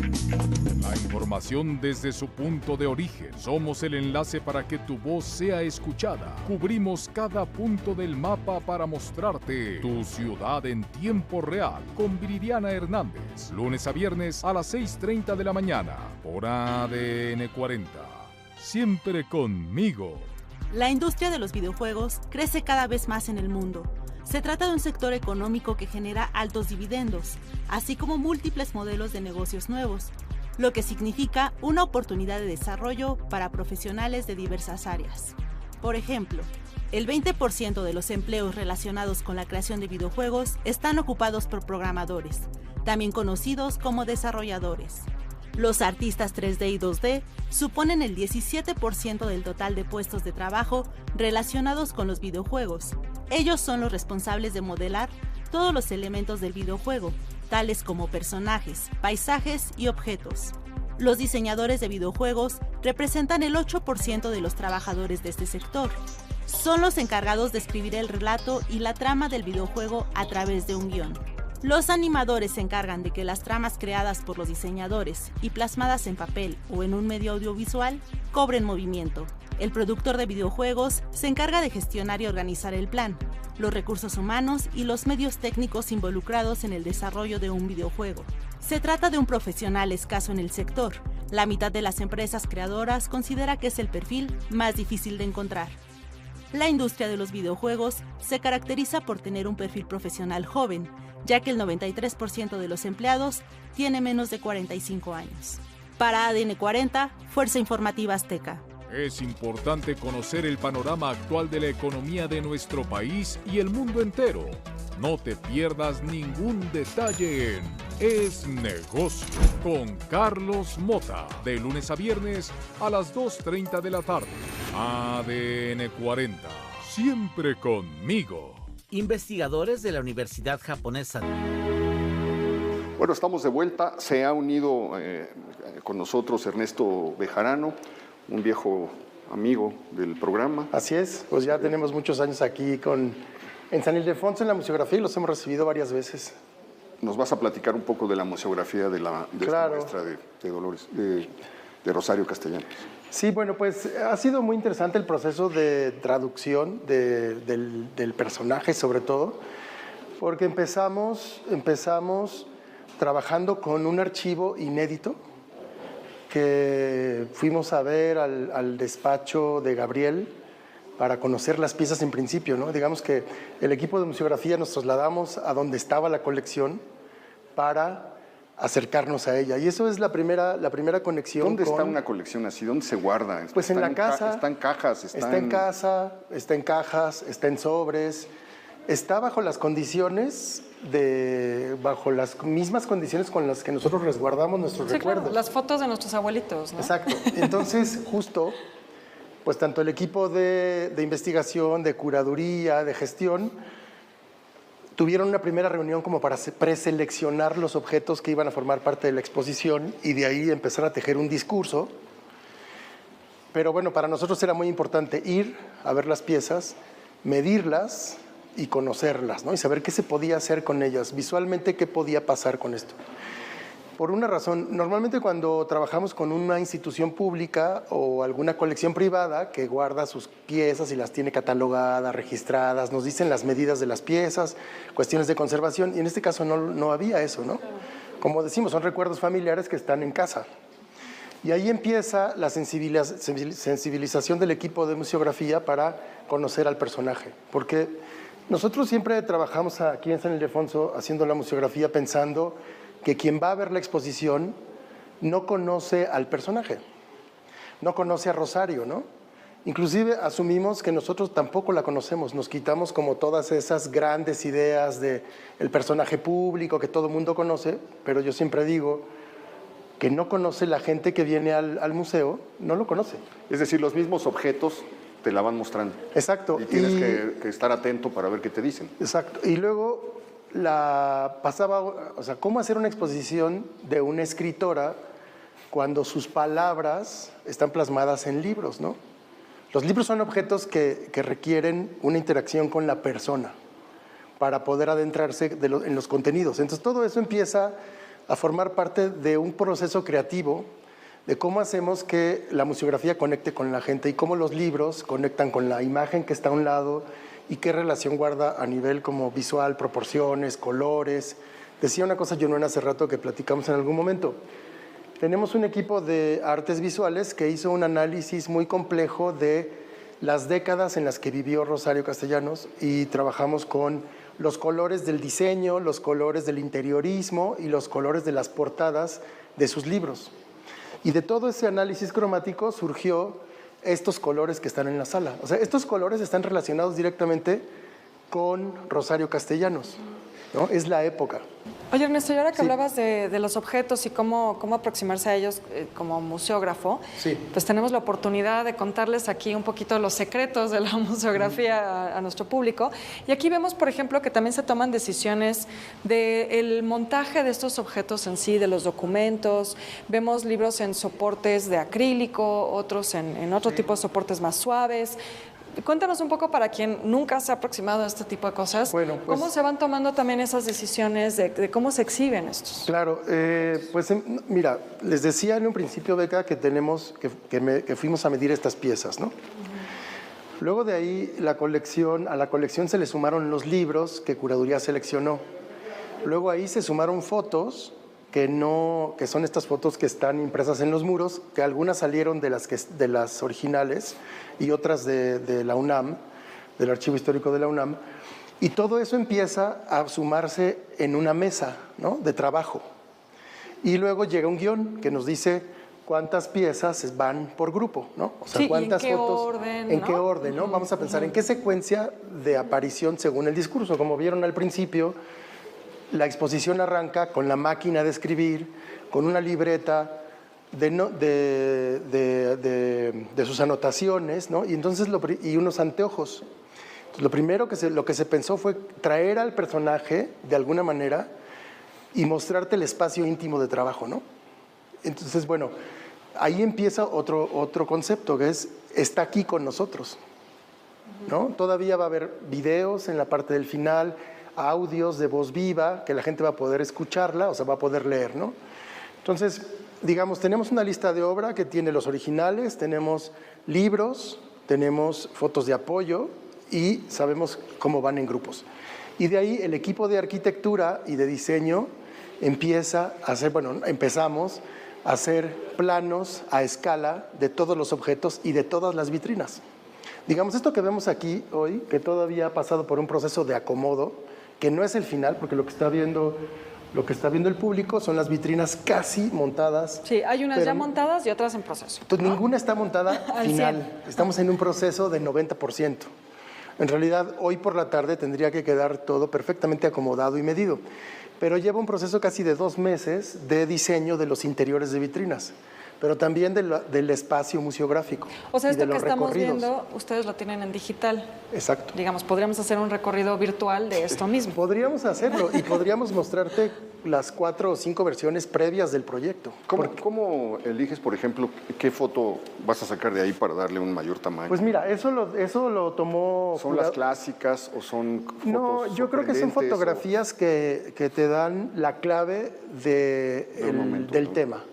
La información desde su punto de origen. Somos el enlace para que tu voz sea escuchada. Cubrimos cada punto del mapa para mostrarte tu ciudad en tiempo real con Viridiana Hernández. Lunes a viernes a las 6:30 de la mañana por ADN 40. Siempre conmigo. La industria de los videojuegos crece cada vez más en el mundo. Se trata de un sector económico que genera altos dividendos, así como múltiples modelos de negocios nuevos, lo que significa una oportunidad de desarrollo para profesionales de diversas áreas. Por ejemplo, el 20% de los empleos relacionados con la creación de videojuegos están ocupados por programadores, también conocidos como desarrolladores. Los artistas 3D y 2D suponen el 17% del total de puestos de trabajo relacionados con los videojuegos. Ellos son los responsables de modelar todos los elementos del videojuego, tales como personajes, paisajes y objetos. Los diseñadores de videojuegos representan el 8% de los trabajadores de este sector. Son los encargados de escribir el relato y la trama del videojuego a través de un guión. Los animadores se encargan de que las tramas creadas por los diseñadores y plasmadas en papel o en un medio audiovisual cobren movimiento. El productor de videojuegos se encarga de gestionar y organizar el plan, los recursos humanos y los medios técnicos involucrados en el desarrollo de un videojuego. Se trata de un profesional escaso en el sector. La mitad de las empresas creadoras considera que es el perfil más difícil de encontrar. La industria de los videojuegos se caracteriza por tener un perfil profesional joven, ya que el 93% de los empleados tiene menos de 45 años. Para ADN 40, Fuerza Informativa Azteca. Es importante conocer el panorama actual de la economía de nuestro país y el mundo entero. No te pierdas ningún detalle en Es Negocio con Carlos Mota, de lunes a viernes a las 2:30 de la tarde. ADN 40, siempre conmigo. Investigadores de la Universidad Japonesa. Bueno, estamos de vuelta. Se ha unido con nosotros Ernesto Bejarano, un viejo amigo del programa. Así es, pues ya tenemos muchos años aquí en San Ildefonso en la museografía y los hemos recibido varias veces. Nos vas a platicar un poco de la museografía de esta maestra de Rosario Castellanos. Sí, bueno, pues ha sido muy interesante el proceso de traducción del personaje, sobre todo, porque empezamos trabajando con un archivo inédito que fuimos a ver al despacho de Gabriel para conocer las piezas en principio, ¿no? Digamos que el equipo de museografía nos trasladamos a donde estaba la colección para acercarnos a ella. Y eso es la primera conexión. ¿Dónde está una colección así? ¿Dónde se guarda? Pues en la casa. Está en cajas. Está en casa, está en cajas, está en sobres. Está bajo las condiciones bajo las mismas condiciones con las que nosotros resguardamos nuestros recuerdos. Claro, las fotos de nuestros abuelitos, ¿no? Exacto. Entonces, justo, pues tanto el equipo de investigación, de curaduría, de gestión, tuvieron una primera reunión como para preseleccionar los objetos que iban a formar parte de la exposición y de ahí empezar a tejer un discurso. Pero bueno, para nosotros era muy importante ir a ver las piezas, medirlas y conocerlas, ¿no? Y saber qué se podía hacer con ellas, visualmente qué podía pasar con esto. Por una razón, normalmente cuando trabajamos con una institución pública o alguna colección privada que guarda sus piezas y las tiene catalogadas, registradas, nos dicen las medidas de las piezas, cuestiones de conservación, y en este caso no había eso, ¿no? Como decimos, son recuerdos familiares que están en casa. Y ahí empieza la sensibilización del equipo de museografía para conocer al personaje, porque nosotros siempre trabajamos aquí en San Ildefonso haciendo la museografía pensando que quien va a ver la exposición no conoce al personaje, no conoce a Rosario, ¿no? Inclusive asumimos que nosotros tampoco la conocemos, nos quitamos como todas esas grandes ideas del personaje público que todo el mundo conoce, pero yo siempre digo que no conoce la gente que viene al museo, no lo conoce. Es decir, los mismos objetos te la van mostrando. Exacto. Y tienes que estar atento para ver qué te dicen. Exacto. Y luego ¿cómo hacer una exposición de una escritora cuando sus palabras están plasmadas en libros, ¿no? Los libros son objetos que requieren una interacción con la persona para poder adentrarse en los contenidos. Entonces todo eso empieza a formar parte de un proceso creativo de cómo hacemos que la museografía conecte con la gente y cómo los libros conectan con la imagen que está a un lado y qué relación guarda a nivel como visual, proporciones, colores. Decía una cosa Jonuena hace rato que platicamos en algún momento. Tenemos un equipo de artes visuales que hizo un análisis muy complejo de las décadas en las que vivió Rosario Castellanos y trabajamos con los colores del diseño, los colores del interiorismo y los colores de las portadas de sus libros. Y de todo ese análisis cromático surgió estos colores que están en la sala. O sea, estos colores están relacionados directamente con Rosario Castellanos, ¿no? Es la época. Oye, Ernesto, y ahora que Sí. hablabas de los objetos y cómo aproximarse a ellos como museógrafo, Sí. pues tenemos la oportunidad de contarles aquí un poquito los secretos de la museografía a nuestro público. Y aquí vemos, por ejemplo, que también se toman decisiones del montaje de estos objetos en sí, de los documentos. Vemos libros en soportes de acrílico, otros en otro tipo de soportes más suaves. Cuéntanos un poco para quien nunca se ha aproximado a este tipo de cosas, Bueno, pues, ¿cómo se van tomando también esas decisiones de cómo se exhiben estos? Claro, mira, les decía en un principio, Beca, que que fuimos a medir estas piezas, ¿no? Luego de ahí, a la colección se le sumaron los libros que Curaduría seleccionó. Luego ahí se sumaron fotos que son estas fotos que están impresas en los muros, que algunas salieron de las originales y otras de la UNAM, del Archivo Histórico de la UNAM, y todo eso empieza a sumarse en una mesa, ¿no?, de trabajo. Y luego llega un guión que nos dice cuántas piezas van por grupo, ¿no? O sea, Sí, cuántas ¿y en qué fotos, orden, en no? qué orden, ¿no? Vamos a pensar en qué secuencia de aparición según el discurso. Como vieron al principio, la exposición arranca con la máquina de escribir, con una libreta de sus anotaciones, ¿no? Y entonces y unos anteojos. Entonces, lo primero lo que se pensó fue traer al personaje de alguna manera y mostrarte el espacio íntimo de trabajo, ¿no? Entonces, bueno, ahí empieza otro concepto, que está aquí con nosotros, ¿no? Todavía va a haber videos en la parte del final, audios de voz viva, que la gente va a poder escucharla, o sea, va a poder leer, ¿no? Entonces, digamos, tenemos una lista de obra que tiene los originales, tenemos libros, tenemos fotos de apoyo y sabemos cómo van en grupos. Y de ahí el equipo de arquitectura y de diseño empezamos a hacer planos a escala de todos los objetos y de todas las vitrinas. Digamos, esto que vemos aquí hoy, que todavía ha pasado por un proceso de acomodo, que no es el final, porque lo que está viendo el público son las vitrinas casi montadas. Sí, hay unas ya montadas y otras en proceso. Entonces, ninguna está montada final. Estamos en un proceso de 90%. En realidad, hoy por la tarde tendría que quedar todo perfectamente acomodado y medido. Pero lleva un proceso casi de 2 meses de diseño de los interiores de vitrinas, pero también del espacio museográfico. O sea, y de esto que los estamos recorridos. viendo, ustedes lo tienen en digital. Exacto. Digamos, podríamos hacer un recorrido virtual de esto mismo. Podríamos hacerlo y podríamos mostrarte las 4 o 5 versiones previas del proyecto. ¿Cómo eliges, por ejemplo, qué foto vas a sacar de ahí para darle un mayor tamaño? Pues mira, eso lo tomó... ¿Son las clásicas o son fotos No, yo creo que son sorprendentes fotografías que te dan la clave del tema,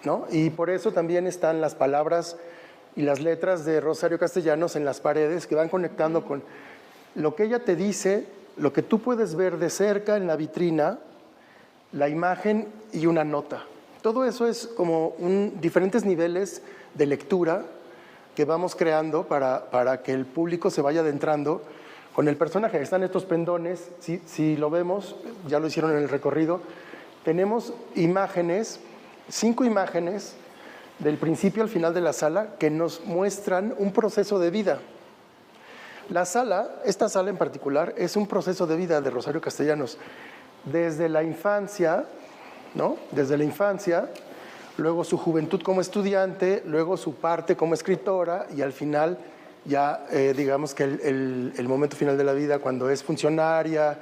¿no? Y por eso también están las palabras y las letras de Rosario Castellanos en las paredes que van conectando con lo que ella te dice, lo que tú puedes ver de cerca en la vitrina, la imagen y una nota. Todo eso es como diferentes niveles de lectura que vamos creando para que el público se vaya adentrando con el personaje. Están estos pendones, si lo vemos, ya lo hicieron en el recorrido, tenemos imágenes, 5 imágenes del principio al final de la sala que nos muestran un proceso de vida. Esta sala en particular, es un proceso de vida de Rosario Castellanos. Desde la infancia, ¿no? Desde la infancia, luego su juventud como estudiante, luego su parte como escritora y al final ya digamos que el momento final de la vida cuando es funcionaria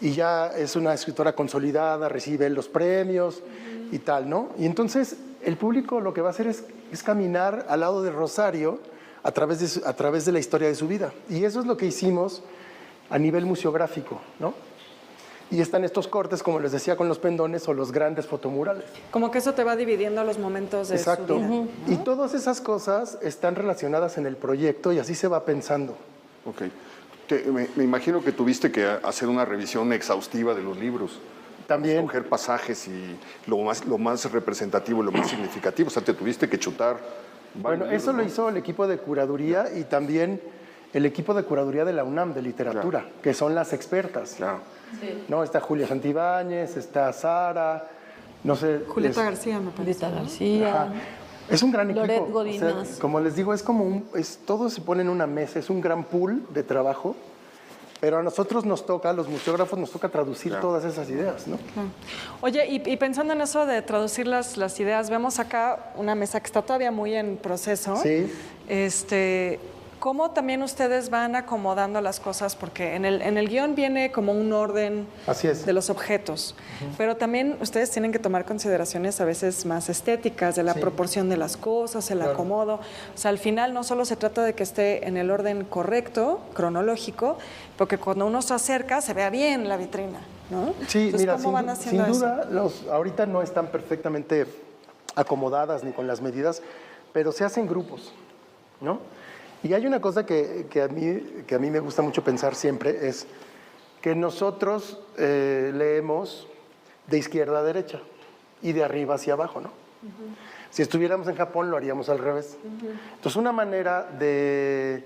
y ya es una escritora consolidada, recibe los premios y tal, ¿no? Y entonces el público lo que va a hacer es caminar al lado de Rosario a través de la historia de su vida. Y eso es lo que hicimos a nivel museográfico, ¿no? Y están estos cortes, como les decía, con los pendones o los grandes fotomurales. Como que eso te va dividiendo los momentos de Exacto. su vida. Y todas esas cosas están relacionadas en el proyecto y así se va pensando. Ok. Me imagino que tuviste que hacer una revisión exhaustiva de los libros. También. Escoger pasajes y lo más representativo, lo más significativo. O sea, te tuviste que chutar. Bueno, eso lo hizo el equipo de curaduría y también el equipo de curaduría de la UNAM de literatura, claro, que son las expertas. Claro. Sí. ¿No? Está Julia Santibáñez, está Sara, no sé. Julieta García, me parece. Julieta García. Ajá. Es un gran equipo. Loret Godinas. O sea, como les digo, es como todo se pone en una mesa, es un gran pool de trabajo. Pero a nosotros nos toca, a los museógrafos nos toca traducir todas esas ideas, ¿no? Oye, y pensando en eso de traducir las ideas, vemos acá una mesa que está todavía muy en proceso. Sí. ¿Cómo también ustedes van acomodando las cosas? Porque en el guión viene como un orden de los objetos, pero también ustedes tienen que tomar consideraciones a veces más estéticas, de la proporción de las cosas, el acomodo. O sea, al final no solo se trata de que esté en el orden correcto, cronológico, porque cuando uno se acerca se vea bien la vitrina, ¿no? Sí, entonces, mira, ¿cómo van haciendo sin duda, eso? ahorita no están perfectamente acomodadas ni con las medidas, pero se hacen grupos, ¿no? Y hay una cosa que a mí me gusta mucho pensar siempre, es que nosotros leemos de izquierda a derecha y de arriba hacia abajo, ¿no? Si estuviéramos en Japón lo haríamos al revés. Entonces una manera de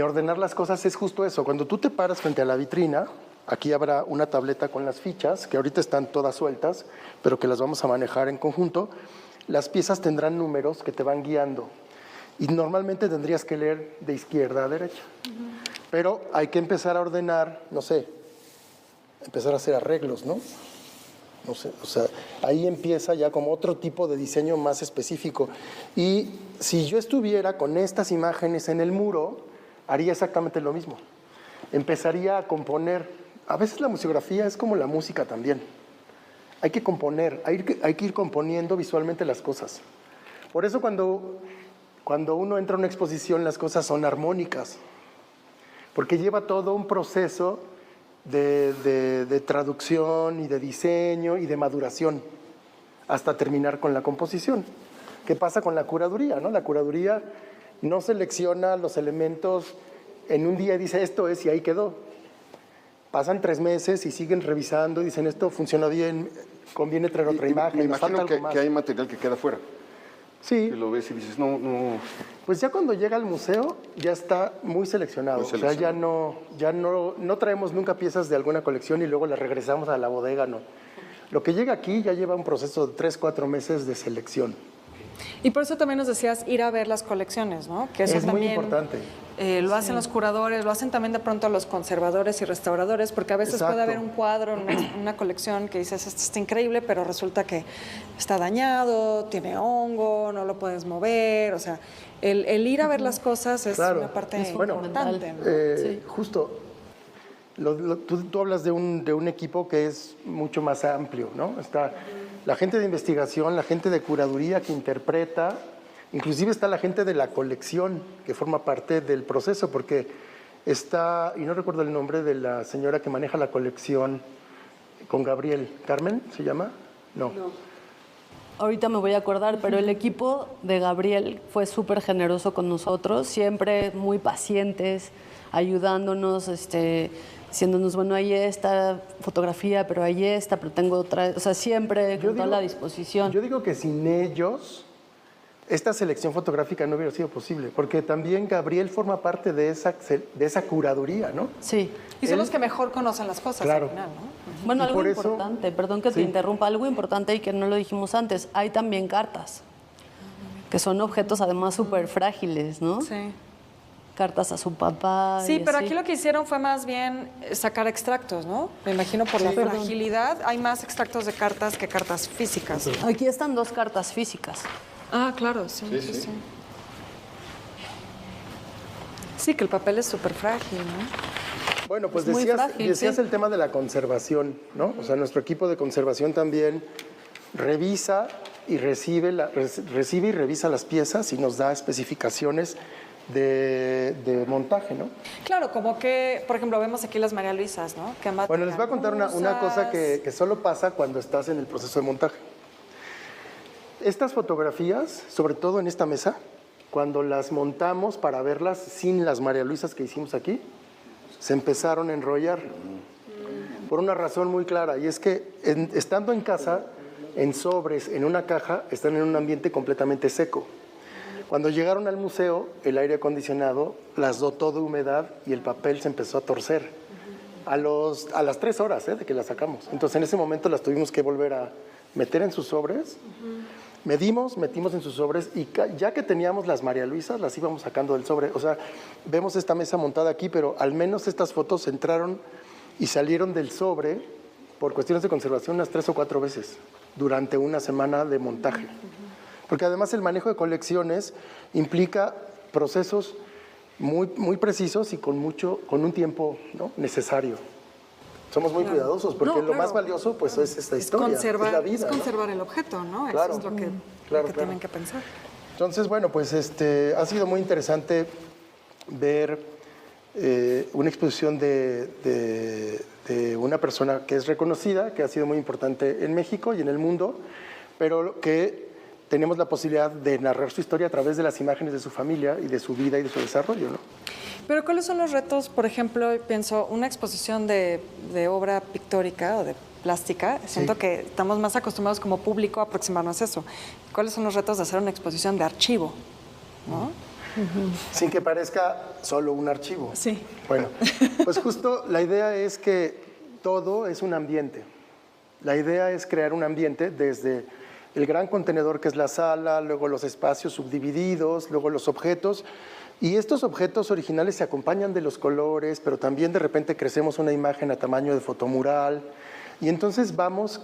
ordenar las cosas es justo eso. Cuando tú te paras frente a la vitrina, aquí habrá una tableta con las fichas, que ahorita están todas sueltas, pero que las vamos a manejar en conjunto. las piezas tendrán números que te van guiando. Y normalmente tendrías que leer de izquierda a derecha. Pero hay que empezar a ordenar, no sé, empezar a hacer arreglos, ¿no? No sé, o sea, ahí empieza ya como otro tipo de diseño más específico. Y si yo estuviera con estas imágenes en el muro, haría exactamente lo mismo. Empezaría a componer. A veces la museografía es como la música también. Hay que componer, hay que ir componiendo visualmente las cosas. Por eso cuando uno entra a una exposición, las cosas son armónicas, porque lleva todo un proceso de traducción y de diseño y de maduración hasta terminar con la composición. ¿Qué pasa con la curaduría, no? La curaduría no selecciona los elementos en un día y dice esto es y ahí quedó. Pasan 3 meses y siguen revisando y dicen esto funciona bien, conviene traer otra imagen. Me imagino que hay material que queda fuera. Sí. Que lo ves y dices, no. Pues ya cuando llega al museo ya está muy seleccionado. O sea, ya no traemos nunca piezas de alguna colección y luego las regresamos a la bodega, no. Lo que llega aquí ya lleva un proceso de 3-4 meses de selección. Y por eso también nos decías ir a ver las colecciones, ¿no? Que eso es también, muy importante. Lo hacen los curadores, lo hacen también de pronto los conservadores y restauradores, porque a veces puede haber un cuadro en una colección que dices, esto está increíble, pero resulta que está dañado, tiene hongo, no lo puedes mover, o sea, el ir a ver las cosas es una parte importante, ¿no? Sí. Justo, tú hablas de un equipo que es mucho más amplio, ¿no? Está la gente de investigación, la gente de curaduría que interpreta, inclusive está la gente de la colección que forma parte del proceso, porque está, y no recuerdo el nombre de la señora que maneja la colección con Gabriel, ¿Carmen se llama? No. Ahorita me voy a acordar, pero el equipo de Gabriel fue súper generoso con nosotros, siempre muy pacientes, ayudándonos, diciéndonos, bueno, ahí esta fotografía, pero ahí esta, pero tengo otra, o sea, siempre con toda la disposición. Yo digo que sin ellos, esta selección fotográfica no hubiera sido posible, porque también Gabriel forma parte de esa curaduría, ¿no? Sí. Y son los que mejor conocen las cosas al final, ¿no? Bueno, algo importante, perdón que te interrumpa, algo importante y que no lo dijimos antes, hay también cartas, que son objetos además súper frágiles, ¿no? Sí. Cartas a su papá. Sí, pero aquí lo que hicieron fue más bien sacar extractos, ¿no? Me imagino por la fragilidad. Hay más extractos de cartas que cartas físicas. Aquí están 2 cartas físicas. Ah, claro, sí. Sí, que el papel es súper frágil, ¿no? Bueno, pues decías el tema de la conservación, ¿no? O sea, nuestro equipo de conservación también revisa y recibe y revisa las piezas y nos da especificaciones de montaje, ¿no? Claro, como que, por ejemplo, vemos aquí las María Luisas, ¿no? Bueno, les voy a contar una cosa que solo pasa cuando estás en el proceso de montaje. Estas fotografías, sobre todo en esta mesa, cuando las montamos para verlas sin las María Luisas que hicimos aquí, se empezaron a enrollar por una razón muy clara, y es que estando en casa, en sobres, en una caja, están en un ambiente completamente seco. Cuando llegaron al museo, el aire acondicionado las dotó de humedad y el papel se empezó a torcer. A las 3 horas de que las sacamos. Entonces, en ese momento las tuvimos que volver a meter en sus sobres. Metimos en sus sobres y ya que teníamos las María Luisas, las íbamos sacando del sobre. O sea, vemos esta mesa montada aquí, pero al menos estas fotos entraron y salieron del sobre por cuestiones de conservación unas 3 o 4 veces durante una semana de montaje. Porque además el manejo de colecciones implica procesos muy, muy precisos y con un tiempo, ¿no?, necesario. Somos muy cuidadosos porque lo más valioso pues es esta historia, es la vida. Es conservar el objeto, ¿no? Claro. Eso es lo que tienen que pensar. Entonces, bueno, pues ha sido muy interesante ver una exposición de una persona que es reconocida, que ha sido muy importante en México y en el mundo, pero que tenemos la posibilidad de narrar su historia a través de las imágenes de su familia y de su vida y de su desarrollo, ¿no? Pero ¿cuáles son los retos? Por ejemplo, pienso, una exposición de obra pictórica o de plástica, siento que estamos más acostumbrados como público a aproximarnos a eso. ¿Cuáles son los retos de hacer una exposición de archivo? ¿No? Sin que parezca solo un archivo. Sí. Bueno, pues justo la idea es que todo es un ambiente. La idea es crear un ambiente desde el gran contenedor que es la sala, luego los espacios subdivididos, luego los objetos. Y estos objetos originales se acompañan de los colores, pero también de repente crecemos una imagen a tamaño de fotomural. Y entonces vamos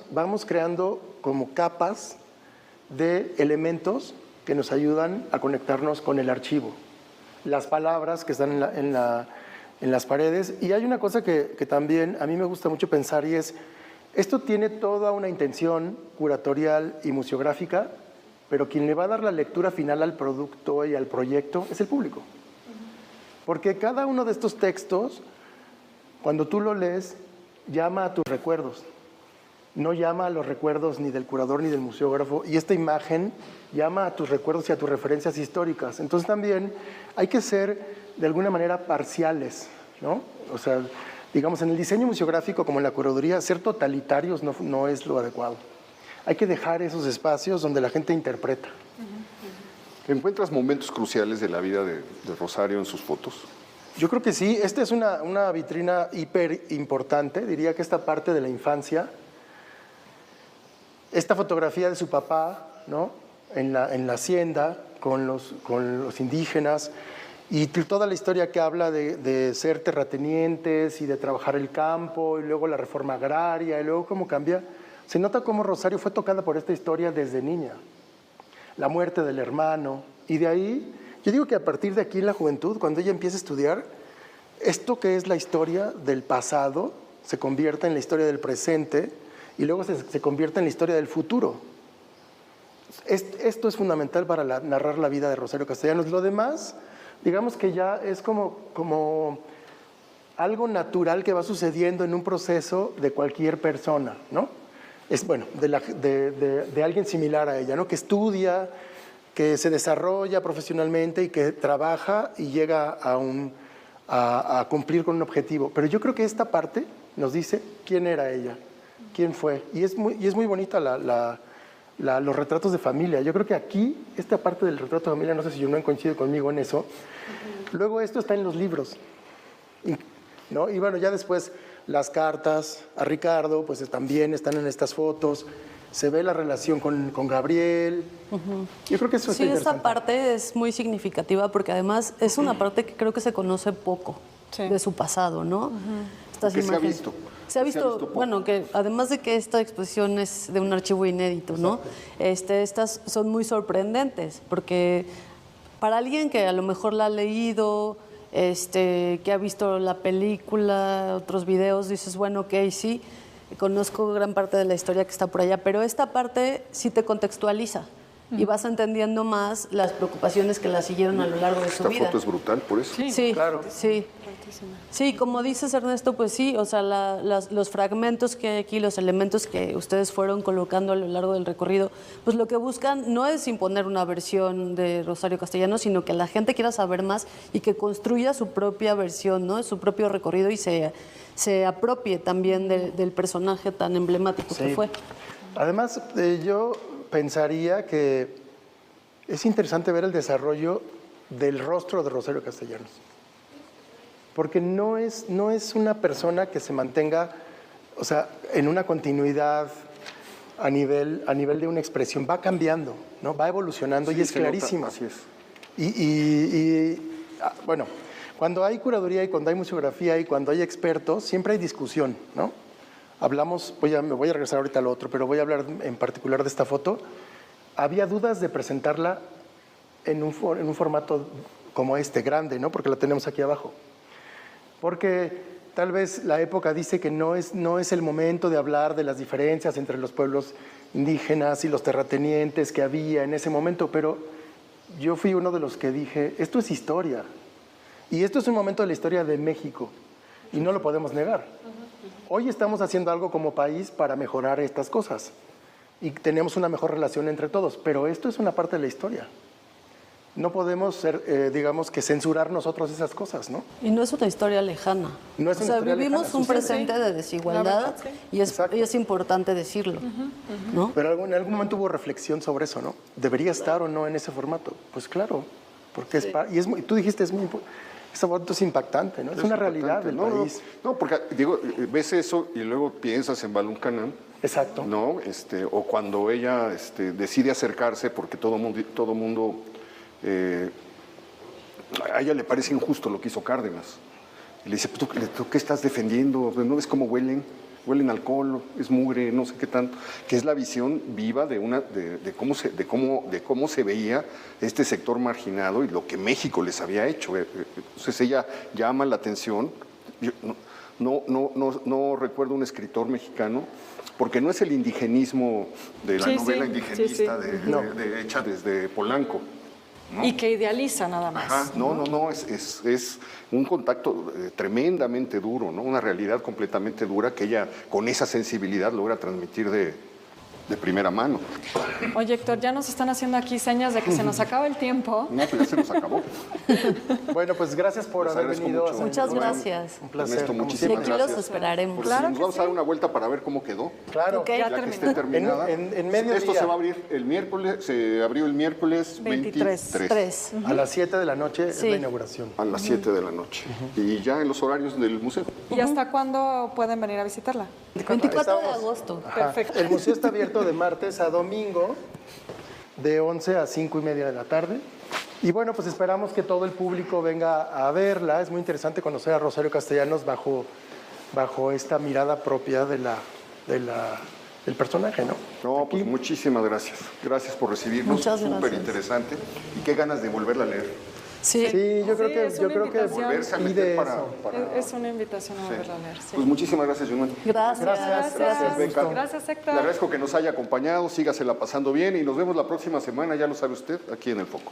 creando como capas de elementos que nos ayudan a conectarnos con el archivo. Las palabras que están en las paredes. Y hay una cosa que también a mí me gusta mucho pensar y es, esto tiene toda una intención curatorial y museográfica, pero quien le va a dar la lectura final al producto y al proyecto es el público. Porque cada uno de estos textos, cuando tú lo lees, llama a tus recuerdos. No llama a los recuerdos ni del curador ni del museógrafo, y esta imagen llama a tus recuerdos y a tus referencias históricas. Entonces también hay que ser de alguna manera parciales, ¿no? O sea, digamos, en el diseño museográfico como en la curaduría, ser totalitarios no es lo adecuado. Hay que dejar esos espacios donde la gente interpreta. ¿Encuentras momentos cruciales de la vida de Rosario en sus fotos? Yo creo que sí. Esta es una vitrina hiper importante. Diría que esta parte de la infancia, esta fotografía de su papá, ¿no? en la hacienda con los indígenas, y toda la historia que habla de ser terratenientes y de trabajar el campo, y luego la reforma agraria, y luego cómo cambia. Se nota cómo Rosario fue tocada por esta historia desde niña. La muerte del hermano. Y de ahí, yo digo que a partir de aquí en la juventud, cuando ella empieza a estudiar, esto que es la historia del pasado se convierte en la historia del presente y luego se convierte en la historia del futuro. Esto es fundamental para narrar la vida de Rosario Castellanos. Lo demás, digamos que ya es como algo natural que va sucediendo en un proceso de cualquier persona, ¿no? Es, bueno, de alguien similar a ella, ¿no? Que estudia, que se desarrolla profesionalmente y que trabaja y llega a cumplir con un objetivo. Pero yo creo que esta parte nos dice quién era ella, quién fue. Y es muy bonita los retratos de familia. Yo creo que aquí, esta parte del retrato de familia, no sé si no coincide conmigo en eso. Luego esto está en los libros, ¿no? Y bueno, ya después las cartas a Ricardo, pues también están en estas fotos. Se ve la relación con Gabriel. Yo creo que eso es interesante. Sí, esta parte es muy significativa porque además es una parte que creo que se conoce poco de su pasado, ¿no? Estas imágenes. Se ha visto, bueno, que además de que esta exposición es de un archivo inédito, ¿no? Estas son muy sorprendentes porque para alguien que a lo mejor la ha leído, que ha visto la película, otros videos, dices, bueno, ok, sí, conozco gran parte de la historia que está por allá, pero esta parte sí te contextualiza y vas entendiendo más las preocupaciones que la siguieron a lo largo de su vida. Esta foto es brutal, por eso. Sí, claro. Sí. Sí, como dices, Ernesto, pues sí, o sea, los fragmentos que hay aquí, los elementos que ustedes fueron colocando a lo largo del recorrido, pues lo que buscan no es imponer una versión de Rosario Castellanos, sino que la gente quiera saber más y que construya su propia versión, ¿no? Su propio recorrido y se apropie también del personaje tan emblemático que fue. Además, yo pensaría que es interesante ver el desarrollo del rostro de Rosario Castellanos. Porque no es una persona que se mantenga, o sea, en una continuidad a nivel de una expresión. Va cambiando, ¿no? Va evolucionando, sí, y es clarísimo. Así es. Bueno, cuando hay curaduría y cuando hay museografía y cuando hay expertos, siempre hay discusión, ¿no? Hablamos, me voy a regresar ahorita al otro, pero voy a hablar en particular de esta foto. Había dudas de presentarla en un formato como grande, ¿no? Porque la tenemos aquí abajo. Porque tal vez la época dice que no es el momento de hablar de las diferencias entre los pueblos indígenas y los terratenientes que había en ese momento, pero yo fui uno de los que dije, esto es historia, y esto es un momento de la historia de México, y no lo podemos negar. Hoy estamos haciendo algo como país para mejorar estas cosas, y tenemos una mejor relación entre todos, pero esto es una parte de la historia. No podemos digamos que censurar nosotros esas cosas, ¿no? Y no es una historia lejana. No es una historia vivimos lejana, un presente de desigualdad, y es importante decirlo, ¿no? Pero en algún momento hubo reflexión sobre eso, ¿no? ¿Debería estar o no en ese formato? Pues claro, porque tú dijiste, ese voto es impactante, ¿no? Es una realidad del país. No, porque digo, ves eso y luego piensas en Balún Canam. Exacto. ¿No? O cuando ella decide acercarse porque todo mundo a ella le parece injusto lo que hizo Cárdenas. Y le dice, ¿tú qué estás defendiendo? ¿No ves cómo huelen? Huelen alcohol, es mugre, no sé qué tanto. Que es la visión viva de cómo se veía este sector marginado y lo que México les había hecho. Entonces ella llama la atención. Yo no recuerdo un escritor mexicano, porque no es el indigenismo de la novela indigenista hecha desde Polanco. ¿no? Y que idealiza nada más. Ajá, no, es un contacto tremendamente duro, ¿no? Una realidad completamente dura que ella con esa sensibilidad logra transmitir de primera mano. Oye, Héctor, ya nos están haciendo aquí señas de que se nos acaba el tiempo. No, pues ya se nos acabó. Bueno, pues gracias por haber venido. Mucho. Muchas gracias. Un placer. Ernesto, Y aquí los esperaremos. Claro Nos que vamos a dar una vuelta para ver cómo quedó. Claro. Okay. Ya Ya que esté terminada. En medio Esto día. se va a abrir el miércoles, se abrió el miércoles 23. 3. A las 7 de la noche es Sí. la inauguración. A las 7 de la noche. Y ya en los horarios del museo. ¿Y hasta cuándo pueden venir a visitarla? 24 de Estamos- agosto. Perfecto. El museo está abierto de martes a domingo, de 11 a 5:30 de la tarde. Y bueno, pues esperamos que todo el público venga a verla. Es muy interesante conocer a Rosario Castellanos bajo esta mirada propia del personaje, ¿no? No, pues muchísimas gracias. Gracias por recibirnos. Muchas gracias. Súper interesante. Y qué ganas de volverla a leer. Sí. Sí, yo creo Sí, que es una invitación. Volverse a pide meter para... eso. Es una invitación a volverla a leer. Sí. Pues muchísimas gracias, Junuen. Gracias. Gracias, Benca. Gracias, Héctor. Le agradezco que nos haya acompañado, sígasela pasando bien y nos vemos la próxima semana, ya lo sabe usted, aquí en El Foco.